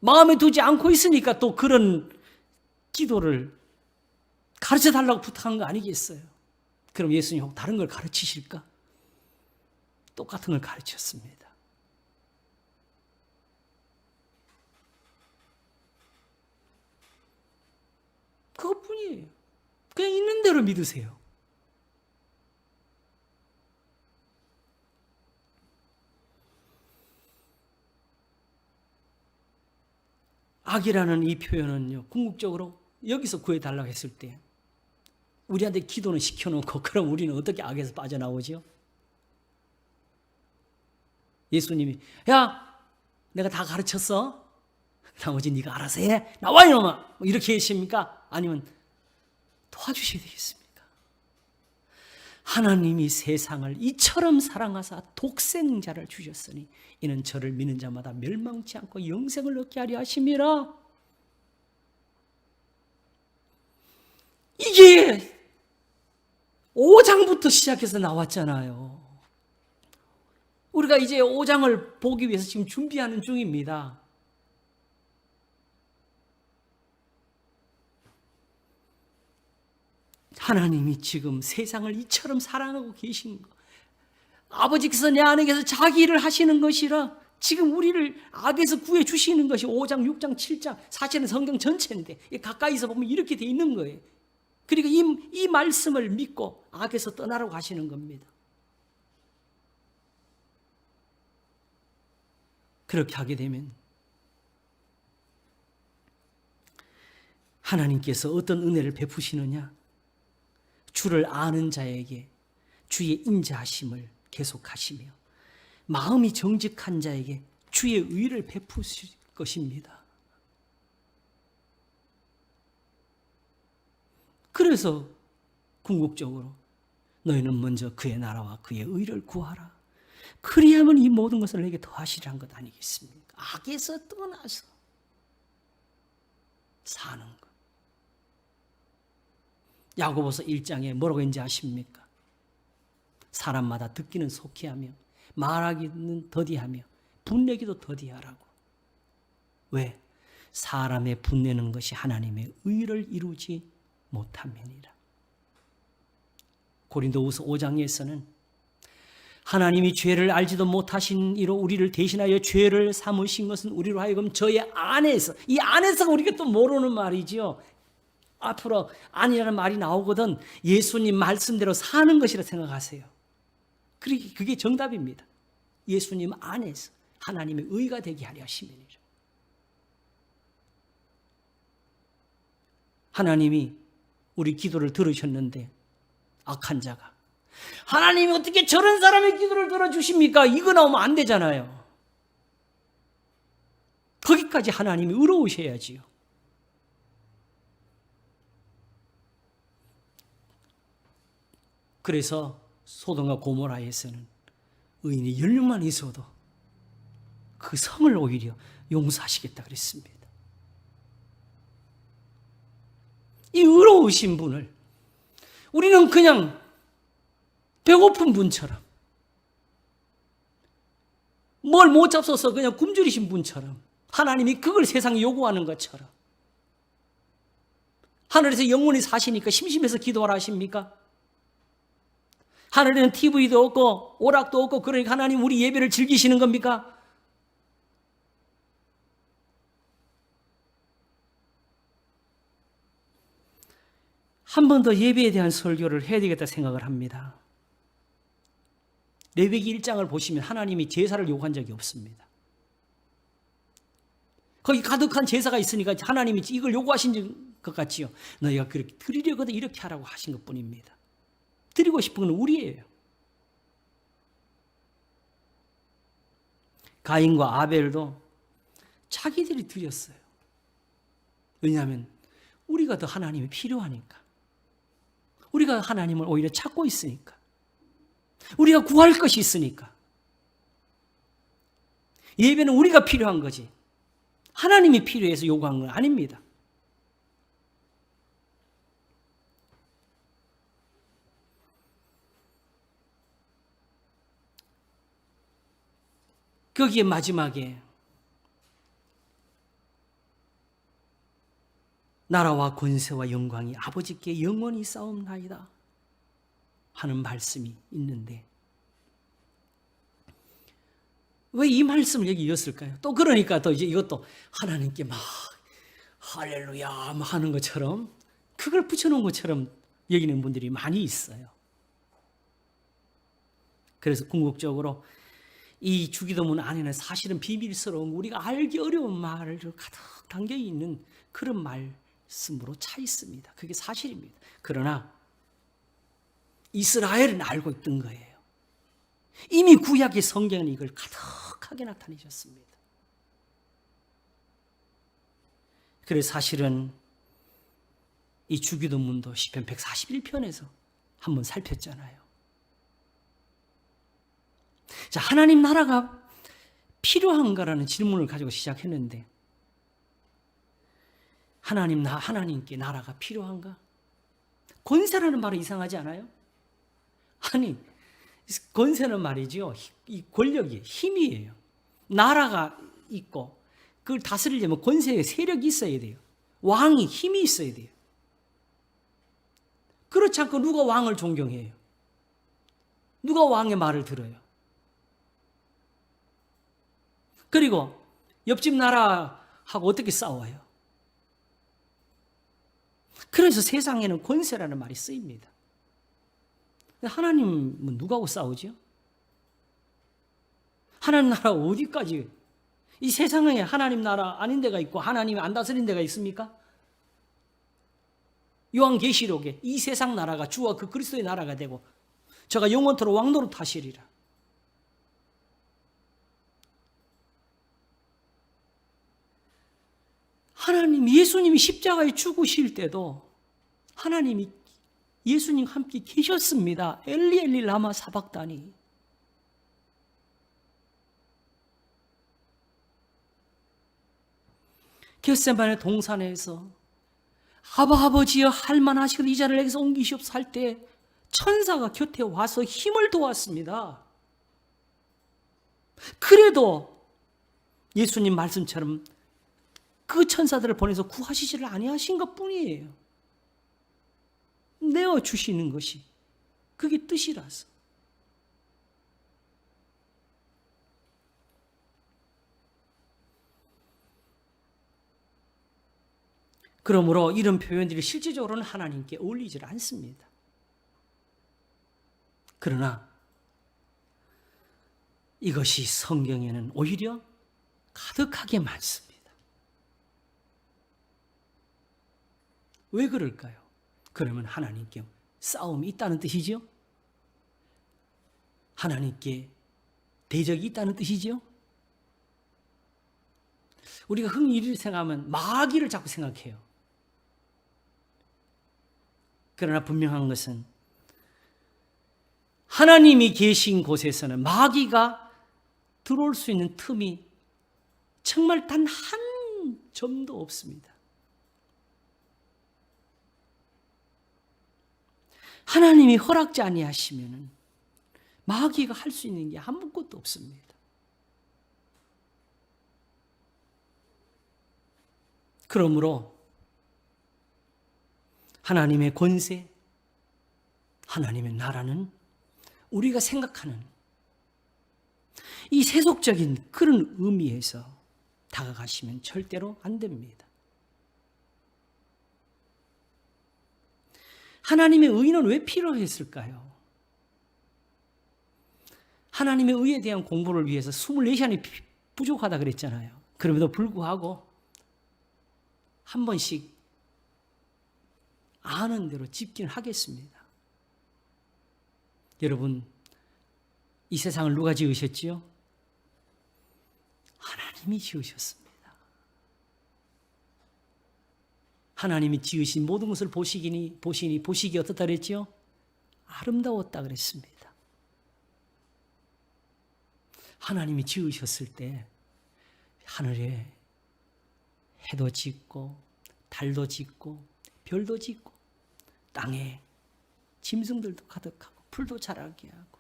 마음에 두지 않고 있으니까 또 그런 기도를 가르쳐달라고 부탁한 거 아니겠어요? 그럼 예수님 혹 다른 걸 가르치실까? 똑같은 걸 가르쳤습니다. 그것뿐이에요. 그냥 있는 대로 믿으세요. 악이라는 이 표현은요, 궁극적으로 여기서 구해달라고 했을 때 우리한테 기도는 시켜놓고 그럼 우리는 어떻게 악에서 빠져나오죠? 예수님이 야 내가 다 가르쳤어? 나머지 네가 알아서 해. 나와 이놈아. 이렇게 하십니까? 아니면 도와주셔야 되겠습니까? 하나님이 세상을 이처럼 사랑하사 독생자를 주셨으니 이는 저를 믿는 자마다 멸망치 않고 영생을 얻게 하려 하심이라. 이게 5장부터 시작해서 나왔잖아요. 우리가 이제 5장을 보기 위해서 지금 준비하는 중입니다. 하나님이 지금 세상을 이처럼 사랑하고 계신 것, 아버지께서 내 안에서 자기 일을 하시는 것이라 지금 우리를 악에서 구해 주시는 것이 5장, 6장, 7장 사실은 성경 전체인데 가까이서 보면 이렇게 돼 있는 거예요. 그리고 이 말씀을 믿고 악에서 떠나라고 하시는 겁니다. 그렇게 하게 되면 하나님께서 어떤 은혜를 베푸시느냐? 주를 아는 자에게 주의 인자하심을 계속하시며 마음이 정직한 자에게 주의 의를 베푸실 것입니다. 그래서 궁극적으로 너희는 먼저 그의 나라와 그의 의를 구하라. 그리하면 이 모든 것을 내게 더하시리란 것 아니겠습니까? 악에서 떠나서 사는 것. 야고보서 1장에 뭐라고 했는지 아십니까? 사람마다 듣기는 속히 하며 말하기는 더디하며 분내기도 더디하라고. 왜? 사람의 분내는 것이 하나님의 의를 이루지 못함이니라. 고린도후서 5장에서는 하나님이 죄를 알지도 못하신 이로 우리를 대신하여 죄를 삼으신 것은 우리로 하여금 저의 안에서, 이 안에서가 우리가 또 모르는 말이지요. 앞으로 안이라는 말이 나오거든 예수님 말씀대로 사는 것이라 생각하세요. 그게 정답입니다. 예수님 안에서 하나님의 의가 되게 하려 하심이니라. 하나님이 우리 기도를 들으셨는데 악한 자가 하나님이 어떻게 저런 사람의 기도를 들어주십니까? 이거 나오면 안 되잖아요. 거기까지 하나님이 의로우셔야지요. 그래서 소돔과 고모라에서는 의인이 10명만 있어도 그 성을 오히려 용서하시겠다 그랬습니다. 이 의로우신 분을 우리는 그냥 배고픈 분처럼, 뭘 못 잡숴서 그냥 굶주리신 분처럼, 하나님이 그걸 세상에 요구하는 것처럼, 하늘에서 영원히 사시니까 심심해서 기도하라 하십니까? 하늘에는 TV도 없고 오락도 없고 그러니까 하나님 우리 예배를 즐기시는 겁니까? 한 번 더 예배에 대한 설교를 해야 되겠다 생각을 합니다. 레위기 1장을 보시면 하나님이 제사를 요구한 적이 없습니다. 거기 가득한 제사가 있으니까 하나님이 이걸 요구하신 것 같지요. 너희가 그렇게 드리려거든 이렇게 하라고 하신 것뿐입니다. 드리고 싶은 건 우리예요. 가인과 아벨도 자기들이 드렸어요. 왜냐하면 우리가 더 하나님이 필요하니까. 우리가 하나님을 오히려 찾고 있으니까. 우리가 구할 것이 있으니까. 예배는 우리가 필요한 거지 하나님이 필요해서 요구한 건 아닙니다. 거기에 마지막에 나라와 권세와 영광이 아버지께 영원히 싸움나이다 하는 말씀이 있는데 왜 이 말씀을 여기 이었을까요? 또 그러니까 또 이제 이것도 하나님께 막 할렐루야 하는 것처럼 그걸 붙여놓은 것처럼 여기는 분들이 많이 있어요. 그래서 궁극적으로 이 주기도문 안에는 사실은 비밀스러운 우리가 알기 어려운 말을 가득 담겨 있는 그런 말씀으로 차 있습니다. 그게 사실입니다. 그러나 이스라엘은 알고 있던 거예요. 이미 구약의 성경은 이걸 가득하게 나타내셨습니다. 그래서 사실은 이 주기도문도 시편 141편에서 한번 살폈잖아요. 자, 하나님 나라가 필요한가라는 질문을 가지고 시작했는데 하나님께 나라가 필요한가? 권세라는 말은 이상하지 않아요? 아니, 권세는 말이죠. 이 권력이 힘이에요. 나라가 있고 그걸 다스리려면 권세의 세력이 있어야 돼요. 왕이 힘이 있어야 돼요. 그렇지 않고 누가 왕을 존경해요? 누가 왕의 말을 들어요? 그리고 옆집 나라하고 어떻게 싸워요? 그래서 세상에는 권세라는 말이 쓰입니다. 하나님은 누구하고 싸우죠? 하나님 나라 어디까지? 이 세상에 하나님 나라 아닌 데가 있고 하나님이 안 다스린 데가 있습니까? 요한계시록에 이 세상 나라가 주와 그 그리스도의 나라가 되고 저가 영원토록 왕노릇 하시리라. 하나님 예수님이 십자가에 죽으실 때도 하나님이 예수님 함께 계셨습니다. 엘리 엘리 라마 사박다니. 겟세마네 동산에서 아버지여 할만하시거든 이 자를 내게서 옮기시옵소서 할 때 천사가 곁에 와서 힘을 도왔습니다. 그래도 예수님 말씀처럼 그 천사들을 보내서 구하시지를 아니하신 것뿐이에요. 내어주시는 것이 그게 뜻이라서. 그러므로 이런 표현들이 실질적으로는 하나님께 어울리지 않습니다. 그러나 이것이 성경에는 오히려 가득하게 많습니다. 왜 그럴까요? 그러면 하나님께 싸움이 있다는 뜻이죠? 하나님께 대적이 있다는 뜻이죠? 우리가 흔히 이를 생각하면 마귀를 자꾸 생각해요. 그러나 분명한 것은 하나님이 계신 곳에서는 마귀가 들어올 수 있는 틈이 정말 단 한 점도 없습니다. 하나님이 허락지 아니하시면은 마귀가 할 수 있는 게 아무것도 없습니다. 그러므로 하나님의 권세, 하나님의 나라는 우리가 생각하는 이 세속적인 그런 의미에서 다가가시면 절대로 안 됩니다. 하나님의 의는 왜 필요했을까요? 하나님의 의에 대한 공부를 위해서 24시간이 부족하다 그랬잖아요. 그럼에도 불구하고 한 번씩 아는 대로 집중을 하겠습니다. 여러분, 이 세상을 누가 지으셨지요? 하나님이 지으셨습니다. 하나님이 지으신 모든 것을 보시기 어떻다 그랬지요? 아름다웠다 그랬습니다. 하나님이 지으셨을 때 하늘에 해도 짓고 달도 짓고 별도 짓고 땅에 짐승들도 가득하고 풀도 자라게 하고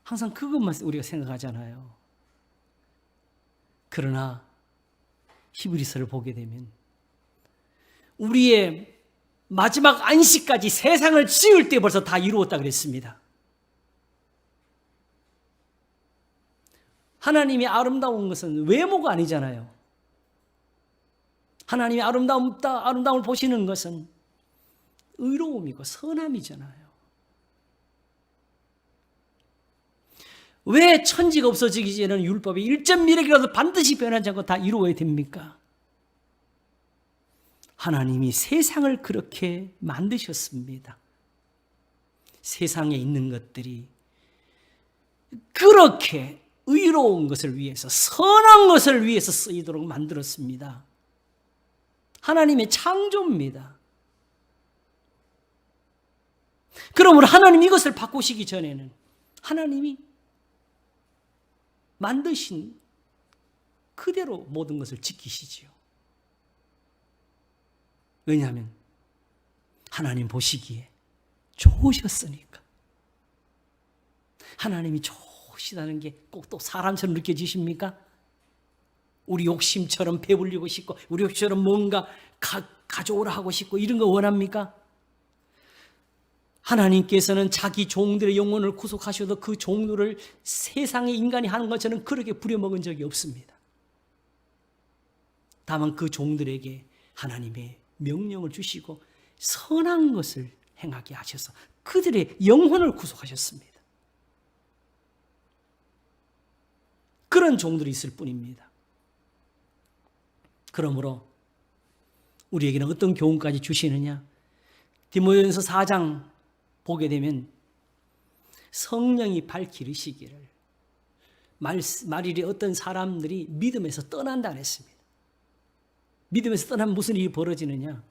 항상 그것만 우리가 생각하잖아요. 그러나 히브리서를 보게 되면 우리의 마지막 안식까지 세상을 지을 때 벌써 다 이루었다 그랬습니다. 하나님이 아름다운 것은 외모가 아니잖아요. 하나님이 아름다움을 보시는 것은 의로움이고 선함이잖아요. 왜 천지가 없어지기 전에는 율법이 1.1핵이라도 반드시 변하지 않고 다 이루어야 됩니까? 하나님이 세상을 그렇게 만드셨습니다. 세상에 있는 것들이 그렇게 의로운 것을 위해서, 선한 것을 위해서 쓰이도록 만들었습니다. 하나님의 창조입니다. 그러므로 하나님 이것을 바꾸시기 전에는 하나님이 만드신 그대로 모든 것을 지키시지요. 왜냐하면 하나님 보시기에 좋으셨으니까. 하나님이 좋으시다는 게 꼭 또 사람처럼 느껴지십니까? 우리 욕심처럼 배불리고 싶고 우리 욕심처럼 뭔가 가져오라 하고 싶고 이런 거 원합니까? 하나님께서는 자기 종들의 영혼을 구속하셔도 그 종들을 세상의 인간이 하는 것처럼 그렇게 부려먹은 적이 없습니다. 다만 그 종들에게 하나님의 명령을 주시고 선한 것을 행하게 하셔서 그들의 영혼을 구속하셨습니다. 그런 종들이 있을 뿐입니다. 그러므로 우리에게는 어떤 교훈까지 주시느냐? 디모데전서 4장 보게 되면 성령이 밝히시기를 말일에 어떤 사람들이 믿음에서 떠난다 그랬습니다. 믿음에서 떠나면 무슨 일이 벌어지느냐?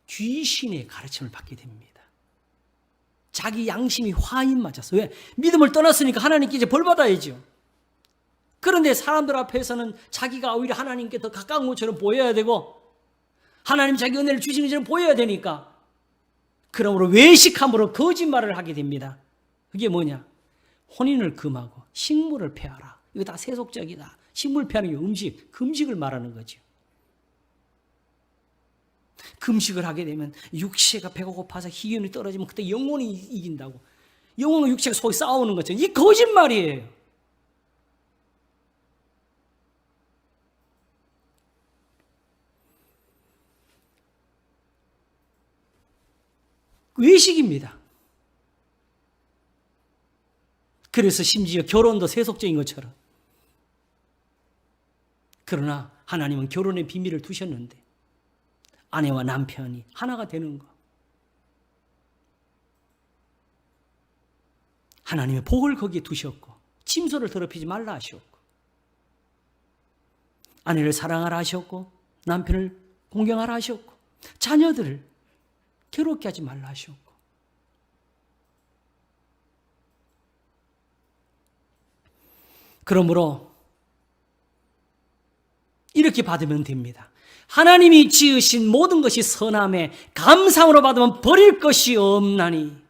귀신의 가르침을 받게 됩니다. 자기 양심이 화인 맞았어. 왜? 믿음을 떠났으니까 하나님께 이제 벌 받아야죠. 그런데 사람들 앞에서는 자기가 오히려 하나님께 더 가까운 것처럼 보여야 되고 하나님 자기 은혜를 주시는 것처럼 보여야 되니까 그러므로 외식함으로 거짓말을 하게 됩니다. 그게 뭐냐? 혼인을 금하고 식물을 폐하라. 이거 다 세속적이다. 식물 폐하는 게 음식, 금식을 말하는 거죠. 금식을 하게 되면 육체가 배가 고파서 기운이 떨어지면 그때 영혼이 이긴다고. 영혼과 육체가 속에 싸우는 거죠. 이 거짓말이에요. 외식입니다. 그래서 심지어 결혼도 세속적인 것처럼. 그러나 하나님은 결혼의 비밀을 두셨는데 아내와 남편이 하나가 되는 것, 하나님의 복을 거기에 두셨고 침소를 더럽히지 말라 하셨고 아내를 사랑하라 하셨고 남편을 공경하라 하셨고 자녀들을 괴롭게 하지 말라 하셨고 그러므로 이렇게 받으면 됩니다. 하나님이 지으신 모든 것이 선함에 감상으로 받으면 버릴 것이 없나니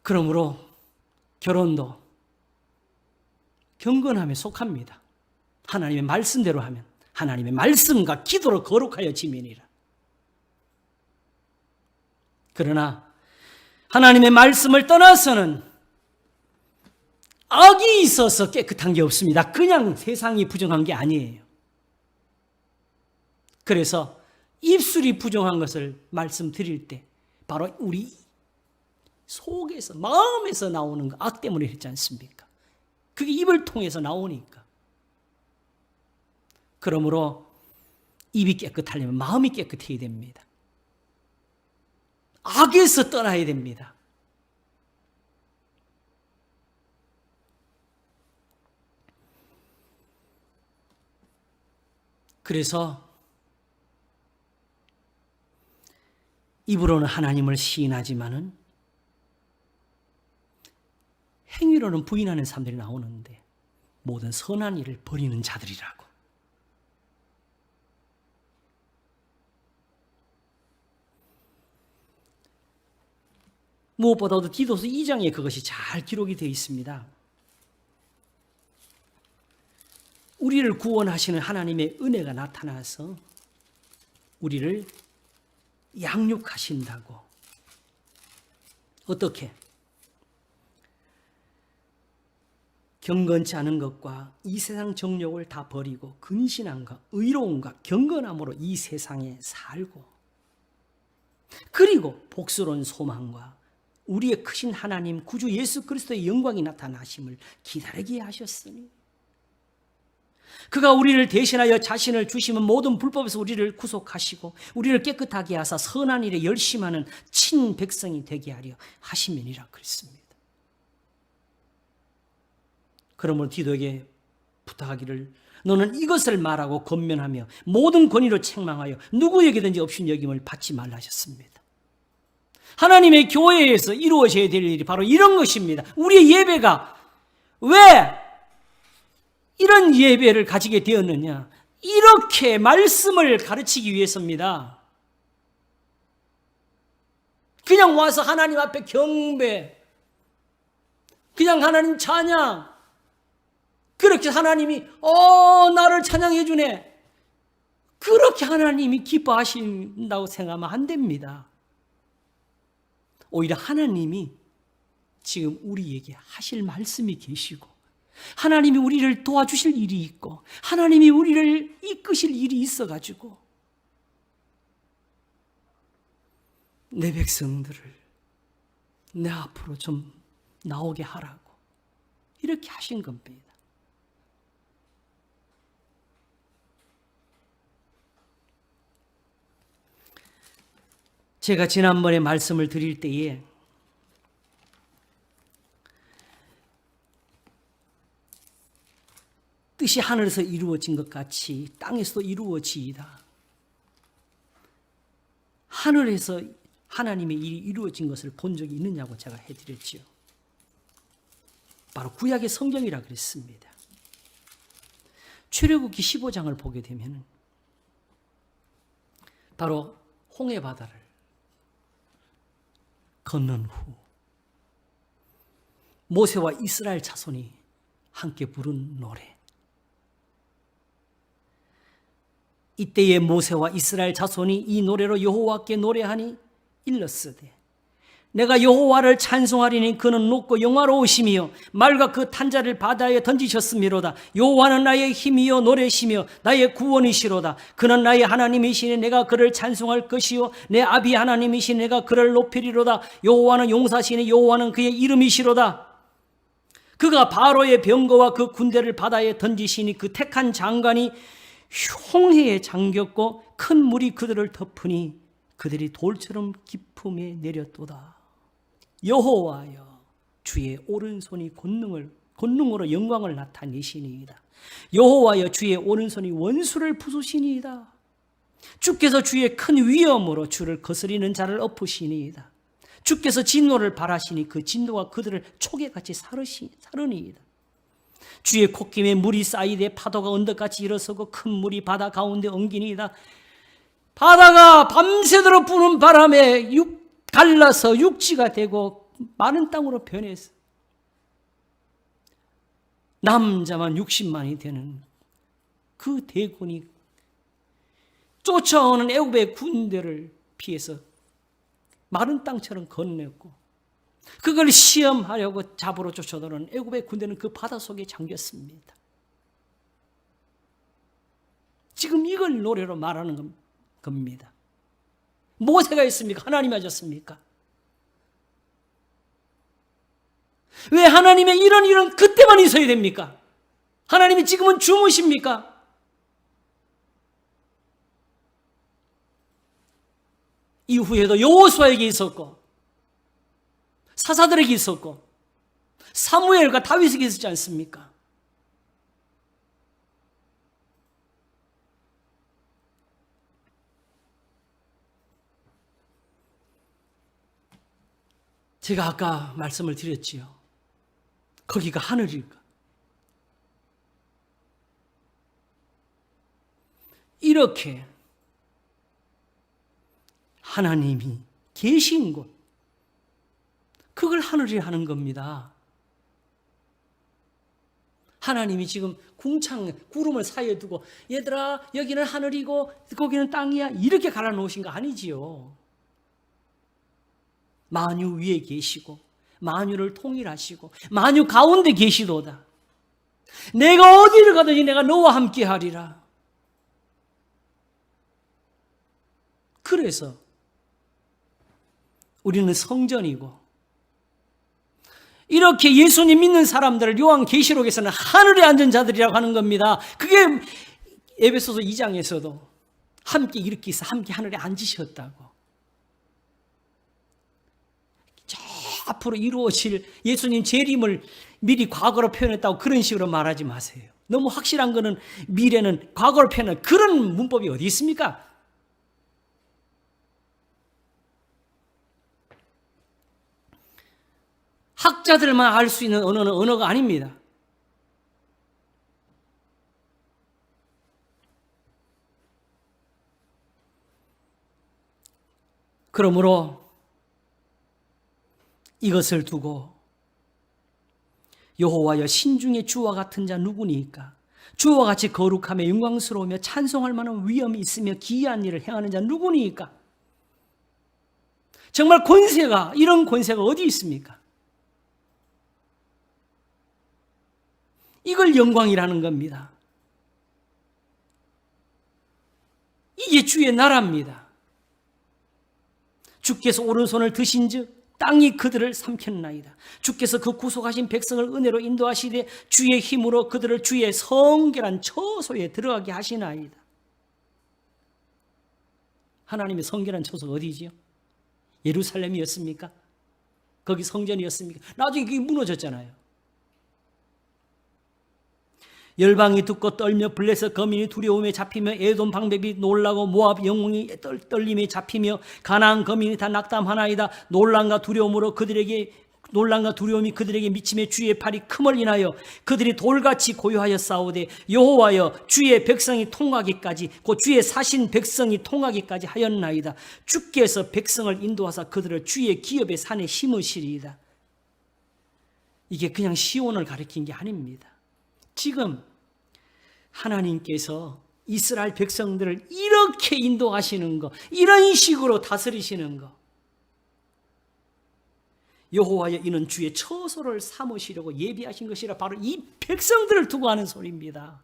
그러므로 결혼도 경건함에 속합니다. 하나님의 말씀대로 하면 하나님의 말씀과 기도로 거룩하여 지면이라. 그러나 하나님의 말씀을 떠나서는 악이 있어서 깨끗한 게 없습니다. 그냥 세상이 부정한 게 아니에요. 그래서 입술이 부정한 것을 말씀드릴 때 바로 우리 속에서 마음에서 나오는 악 때문에 그렇지 않습니까? 그게 입을 통해서 나오니까. 그러므로 입이 깨끗하려면 마음이 깨끗해야 됩니다. 악에서 떠나야 됩니다. 그래서 입으로는 하나님을 시인하지만은 행위로는 부인하는 사람들이 나오는데 모든 선한 일을 버리는 자들이라고. 무엇보다도 디도서 2장에 그것이 잘 기록이 되어 있습니다. 우리를 구원하시는 하나님의 은혜가 나타나서 우리를 양육하신다고. 어떻게? 경건치 않은 것과 이 세상 정욕을 다 버리고 근신함과 의로움과 경건함으로 이 세상에 살고 그리고 복스러운 소망과 우리의 크신 하나님 구주 예수 그리스도의 영광이 나타나심을 기다리게 하셨으니 그가 우리를 대신하여 자신을 주시면 모든 불법에서 우리를 구속하시고 우리를 깨끗하게 하사 선한 일에 열심하는 친백성이 되게 하려 하심이니라 그랬습니다. 그러므로 디도에게 부탁하기를 너는 이것을 말하고 권면하며 모든 권위로 책망하여 누구에게든지 없인 여김을 받지 말라 하셨습니다. 하나님의 교회에서 이루어져야 될 일이 바로 이런 것입니다. 우리의 예배가 왜 이런 예배를 가지게 되었느냐? 이렇게 말씀을 가르치기 위해서입니다. 그냥 와서 하나님 앞에 경배, 그냥 하나님 찬양, 그렇게 하나님이 나를 찬양해 주네, 그렇게 하나님이 기뻐하신다고 생각하면 안 됩니다. 오히려 하나님이 지금 우리에게 하실 말씀이 계시고 하나님이 우리를 도와주실 일이 있고 하나님이 우리를 이끄실 일이 있어가지고 내 백성들을 내 앞으로 좀 나오게 하라고 이렇게 하신 겁니다. 제가 지난번에 말씀을 드릴 때에 뜻이 하늘에서 이루어진 것 같이 땅에서도 이루어지이다. 하늘에서 하나님의 일이 이루어진 것을 본 적이 있느냐고 제가 해드렸지요. 바로 구약의 성경이라 그랬습니다. 출애굽기 15장을 보게 되면 바로 홍해 바다를 건넌 후 모세와 이스라엘 자손이 함께 부른 노래, 이때에 모세와 이스라엘 자손이 이 노래로 여호와께 노래하니 일렀으되 내가 여호와를 찬송하리니 그는 높고 영화로우시며 말과 그 탄자를 바다에 던지셨음이로다. 여호와는 나의 힘이요 노래시며 나의 구원이시로다. 그는 나의 하나님이시니 내가 그를 찬송할 것이요 내 아비 하나님이시니 내가 그를 높이리로다. 여호와는 용사시니 여호와는 그의 이름이시로다. 그가 바로의 병거와 그 군대를 바다에 던지시니 그 택한 장관이 홍해에 잠겼고 큰 물이 그들을 덮으니 그들이 돌처럼 깊음에 내렸도다. 여호와여 주의 오른손이 권능으로 영광을 나타내시니이다. 여호와여 주의 오른손이 원수를 부수시니이다. 주께서 주의 큰 위엄으로 주를 거스리는 자를 엎으시니이다. 주께서 진노를 발하시니 그 진노가 그들을 촉에같이 사르니이다. 주의 콧김에 물이 쌓이되 파도가 언덕같이 일어서고 큰 물이 바다 가운데 엉기니이다. 바다가 밤새도록 부는 바람에 갈라서 육지가 되고 마른 땅으로 변해서 남자만 60만이 되는 그 대군이 쫓아오는 애굽의 군대를 피해서 마른 땅처럼 건넸고 그걸 시험하려고 잡으러 쫓아오는 애굽의 군대는 그 바다 속에 잠겼습니다. 지금 이걸 노래로 말하는 겁니다. 모세가 있습니까? 하나님이 하셨습니까? 왜 하나님의 이런 그때만 있어야 됩니까? 하나님이 지금은 주무십니까? 이후에도 여호수아에게 있었고 사사들에게 있었고 사무엘과 다윗에게 있었지 않습니까? 제가 아까 말씀을 드렸지요. 거기가 하늘일까? 이렇게 하나님이 계신 곳, 그걸 하늘이 하는 겁니다. 하나님이 지금 구름을 사이에 두고 얘들아 여기는 하늘이고 거기는 땅이야 이렇게 갈아놓으신 거 아니지요. 만유 위에 계시고 만유를 통일하시고 만유 가운데 계시도다. 내가 어디를 가든지 내가 너와 함께 하리라. 그래서 우리는 성전이고 이렇게 예수님 믿는 사람들을 요한계시록에서는 하늘에 앉은 자들이라고 하는 겁니다. 그게 에베소서 2장에서도 함께 이렇게 있어 함께 하늘에 앉으셨다고. 저 앞으로 이루어질 예수님 재림을 미리 과거로 표현했다고 그런 식으로 말하지 마세요. 너무 확실한 거는 미래는 과거로 표현한 그런 문법이 어디 있습니까? 학자들만 알 수 있는 언어는 언어가 아닙니다. 그러므로 이것을 두고 여호와여 신중에 주와 같은 자 누구니까? 주와 같이 거룩하며 영광스러우며 찬송할 만한 위엄이 있으며 기이한 일을 행하는 자 누구니까? 정말 권세가 이런 권세가 어디 있습니까? 이걸 영광이라는 겁니다. 이게 주의 나라입니다. 주께서 오른손을 드신즉 땅이 그들을 삼켰나이다. 주께서 그 구속하신 백성을 은혜로 인도하시되 주의 힘으로 그들을 주의 성결한 처소에 들어가게 하시나이다. 하나님의 성결한 처소가 어디지요? 예루살렘이었습니까? 거기 성전이었습니까? 나중에 그게 무너졌잖아요. 열방이 듣고 떨며 블레셋 거민이 두려움에 잡히며 에돔 방백이 놀라고 모압 영웅이 떨림에 잡히며 가나안 거민이 다 낙담하나이다. 논란과 두려움이 그들에게 미치며 주의 팔이 큼을 인하여 그들이 돌같이 고요하여 싸우되 여호와여 주의 백성이 통하기까지 곧 주의 사신 백성이 통하기까지 하였나이다. 주께서 백성을 인도하사 그들을 주의 기업의 산에 심으시리이다. 이게 그냥 시온을 가리킨 게 아닙니다. 지금 하나님께서 이스라엘 백성들을 이렇게 인도하시는 거, 이런 식으로 다스리시는 거, 여호와여 이는 주의 처소를 삼으시려고 예비하신 것이라. 바로 이 백성들을 두고 하는 소리입니다.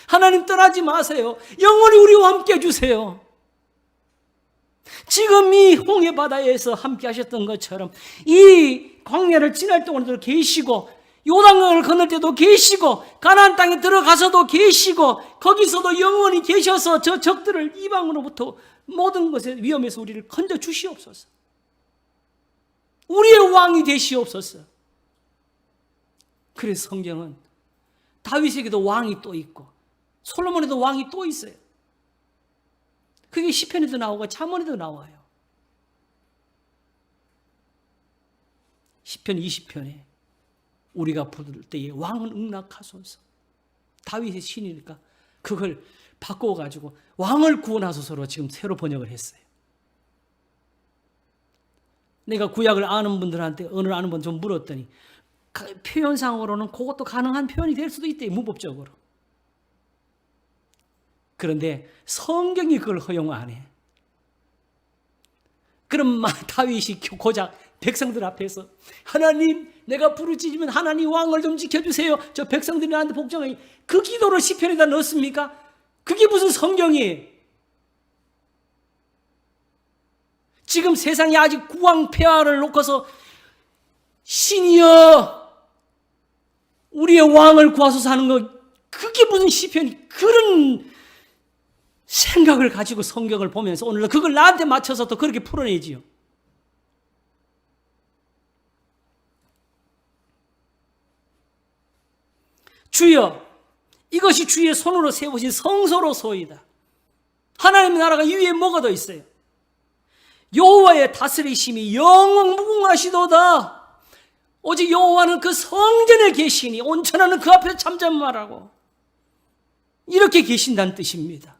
하나님 떠나지 마세요. 영원히 우리와 함께 해주세요. 지금 이 홍해 바다에서 함께 하셨던 것처럼 이 광야를 지날 동안에도 계시고, 요단강을 건널 때도 계시고, 가나안 땅에 들어가서도 계시고, 거기서도 영원히 계셔서 저 적들을 이방으로부터 모든 것의 위험에서 우리를 건져 주시옵소서. 우리의 왕이 되시옵소서. 그래서 성경은 다윗에게도 왕이 또 있고 솔로몬에도 왕이 또 있어요. 그게 시편에도 나오고 잠언에도 나와요. 시편 20편에 우리가 부를 때에 왕은 응낙하소서. 다윗의 신이니까 그걸 바꿔가지고 왕을 구원하소서로 지금 새로 번역을 했어요. 내가 구약을 아는 분들한테 어느 아는 분 좀 물었더니 표현상으로는 그것도 가능한 표현이 될 수도 있대요. 문법적으로. 그런데 성경이 그걸 허용 안 해. 그럼 다윗이 고작 백성들 앞에서 하나님 내가 부르짖으면 하나님 왕을 좀 지켜주세요. 저 백성들이 나한테 복종하니 그 기도를 시편에다 넣습니까? 그게 무슨 성경이에요? 지금 세상에 아직 구왕폐하를 놓고서 신이여 우리의 왕을 구하소서 하는 거, 그게 무슨 시편이, 그런 생각을 가지고 성경을 보면서 오늘 그걸 나한테 맞춰서 또 그렇게 풀어내지요. 주여 이것이 주의 손으로 세우신 성소로소이다. 하나님의 나라가 이 위에 뭐가 더 있어요? 여호와의 다스리심이 영원 무궁하시도다. 오직 여호와는 그 성전에 계시니 온천하는 그 앞에서 잠잠하라고 이렇게 계신다는 뜻입니다.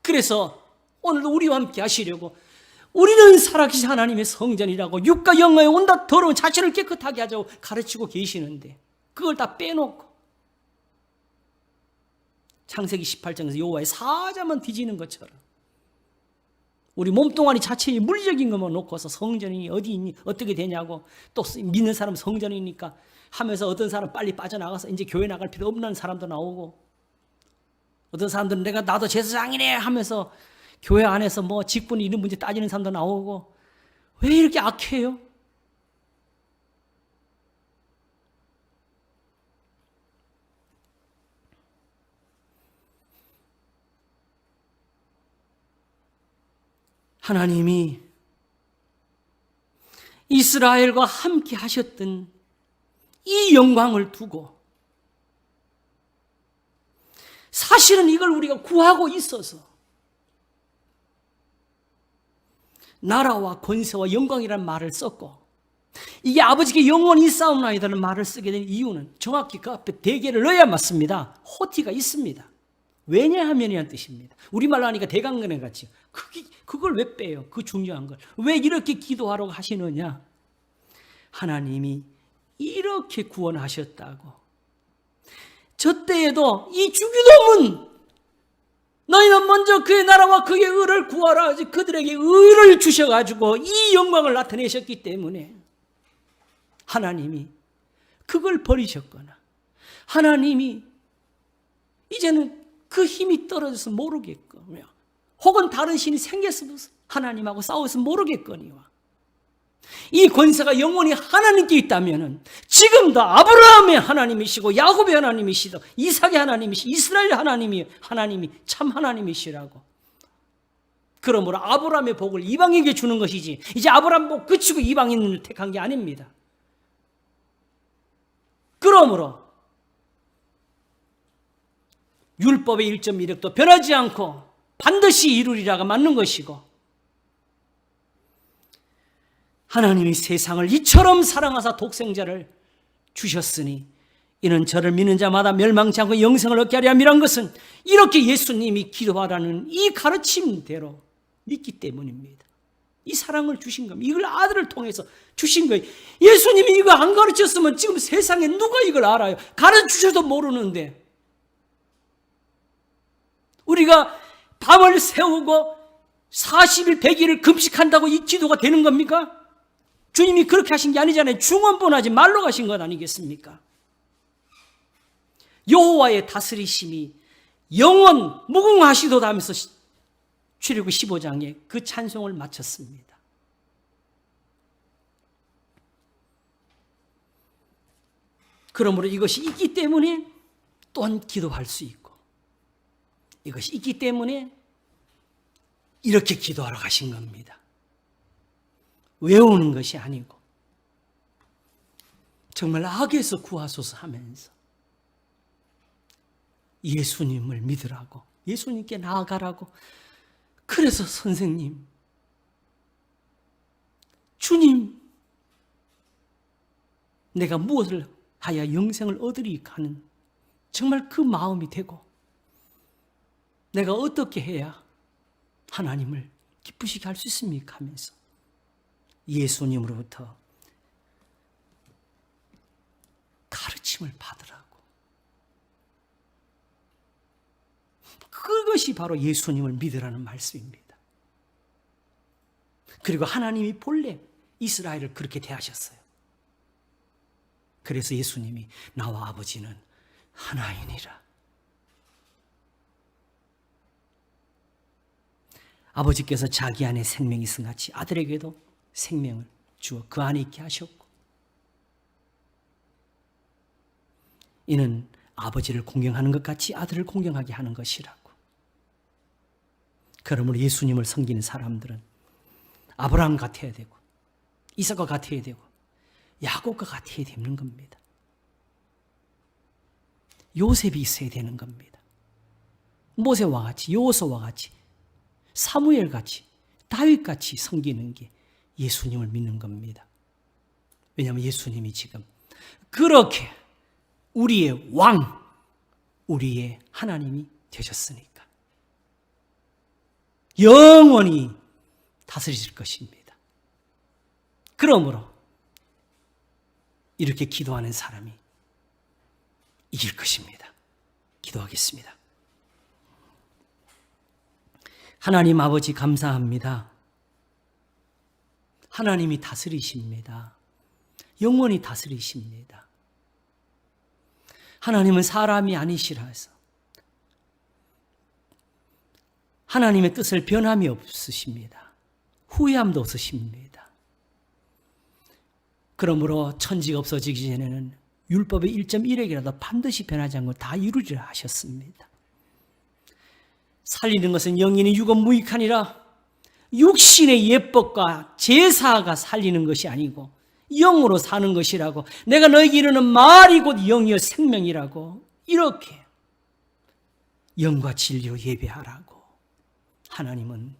그래서 오늘도 우리와 함께 하시려고 우리는 살아계신 하나님의 성전이라고 육과 영혼에 온갖 더러운 자신을 깨끗하게 하자고 가르치고 계시는데 그걸 다 빼놓고 창세기 18장에서 여호와의 사자만 뒤지는 것처럼 우리 몸뚱아리 자체의 물리적인 것만 놓고서 성전이 어디 있니 어떻게 되냐고, 또 믿는 사람 성전이니까 하면서 어떤 사람 빨리 빠져나가서 이제 교회 나갈 필요 없는 사람도 나오고, 어떤 사람들은 나도 제사장이네 하면서 교회 안에서 뭐 직분 이런 문제 따지는 사람도 나오고. 왜 이렇게 악해요? 하나님이 이스라엘과 함께 하셨던 이 영광을 두고 사실은 이걸 우리가 구하고 있어서 나라와 권세와 영광이라는 말을 썼고, 이게 아버지께 영원히 있사옵나이다라는 말을 쓰게 된 이유는 정확히 그 앞에 대개를 넣어야 맞습니다. 호티가 있습니다. 왜냐하면이란 뜻입니다. 우리말로 하니까 대강근에 같이 그걸 왜 빼요? 그 중요한 걸 왜 이렇게 기도하라고 하시느냐? 하나님이 이렇게 구원하셨다고. 저 때에도 이 주기도문 너희는 먼저 그의 나라와 그의 의를 구하라, 그들에게 의를 주셔가지고 이 영광을 나타내셨기 때문에 하나님이 그걸 버리셨거나 하나님이 이제는 그 힘이 떨어져서 모르겠거며 혹은 다른 신이 생겼으면서 하나님하고 싸워서 모르겠거니와 이 권세가 영원히 하나님께 있다면 지금도 아브라함의 하나님이시고 야곱의 하나님이시고 이삭의 하나님이시고 이스라엘 하나님이 참 하나님이시라고. 그러므로 아브라함의 복을 이방인에게 주는 것이지 이제 아브라함 복 그치고 이방인을 택한 게 아닙니다. 그러므로 율법의 1.1획도 변하지 않고 반드시 이루리라가 맞는 것이고, 하나님이 세상을 이처럼 사랑하사 독생자를 주셨으니 이는 저를 믿는 자마다 멸망치 않고 영생을 얻게 하려 함이란 것은 이렇게 예수님이 기도하라는 이 가르침대로 믿기 때문입니다. 이 사랑을 주신 겁니다. 이걸 아들을 통해서 주신 거예요. 예수님이 이거 안 가르쳤으면 지금 세상에 누가 이걸 알아요? 가르쳐주셔도 모르는데 우리가 밤을 새우고 40일 100일을 금식한다고 이 기도가 되는 겁니까? 주님이 그렇게 하신 게 아니잖아요. 중언부언하지 말로 가신 것 아니겠습니까? 여호와의 다스리심이 영원 무궁하시도다 하면서 출애굽 15장에 그 찬송을 마쳤습니다. 그러므로 이것이 있기 때문에 또한 기도할 수 있고, 이것이 있기 때문에 이렇게 기도하러 가신 겁니다. 외우는 것이 아니고 정말 악에서 구하소서 하면서 예수님을 믿으라고, 예수님께 나아가라고. 그래서 선생님, 주님, 내가 무엇을 하여 영생을 얻으리까 하는 정말 그 마음이 되고, 내가 어떻게 해야 하나님을 기쁘시게 할 수 있습니까 하면서 예수님으로부터 가르침을 받으라고. 그것이 바로 예수님을 믿으라는 말씀입니다. 그리고 하나님이 본래 이스라엘을 그렇게 대하셨어요. 그래서 예수님이 나와 아버지는 하나이니라. 아버지께서 자기 안에 생명이 있음 같이 아들에게도 생명을 주어 그 안에 있게 하셨고, 이는 아버지를 공경하는 것 같이 아들을 공경하게 하는 것이라고. 그러므로 예수님을 섬기는 사람들은 아브라함 같아야 되고, 이삭과 같아야 되고, 야곱과 같아야 되는 겁니다. 요셉이 있어야 되는 겁니다. 모세와 같이, 여호수아와 같이, 사무엘 같이, 다윗 같이 섬기는 게 예수님을 믿는 겁니다. 왜냐하면 예수님이 지금 그렇게 우리의 왕, 우리의 하나님이 되셨으니까 영원히 다스리실 것입니다. 그러므로 이렇게 기도하는 사람이 이길 것입니다. 기도하겠습니다. 하나님 아버지 감사합니다. 하나님이 다스리십니다. 영원히 다스리십니다. 하나님은 사람이 아니시라서 하나님의 뜻을 변함이 없으십니다. 후회함도 없으십니다. 그러므로 천지가 없어지기 전에는 율법의 1.1핵이라도 반드시 변하지 않고 다 이루리라 하셨습니다. 살리는 것은 영인이 유건무익하니라. 육신의 예법과 제사가 살리는 것이 아니고 영으로 사는 것이라고. 내가 너에게 이르는 말이 곧 영이요 생명이라고. 이렇게 영과 진리로 예배하라고. 하나님은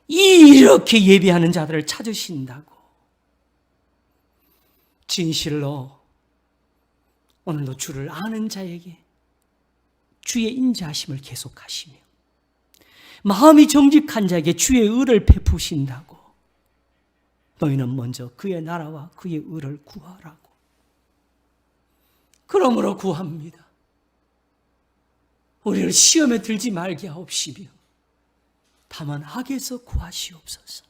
이렇게 예배하는 자들을 찾으신다고. 진실로 오늘도 주를 아는 자에게 주의 인자하심을 계속하시며 마음이 정직한 자에게 주의 의를 베푸신다고. 너희는 먼저 그의 나라와 그의 의를 구하라고. 그러므로 구합니다. 우리를 시험에 들지 말게 하옵시며 다만 악에서 구하시옵소서.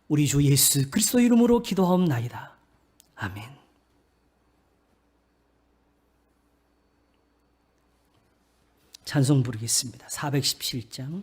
우리 주 예수 그리스도 이름으로 기도하옵나이다. 아멘. 찬송 부르겠습니다. 417장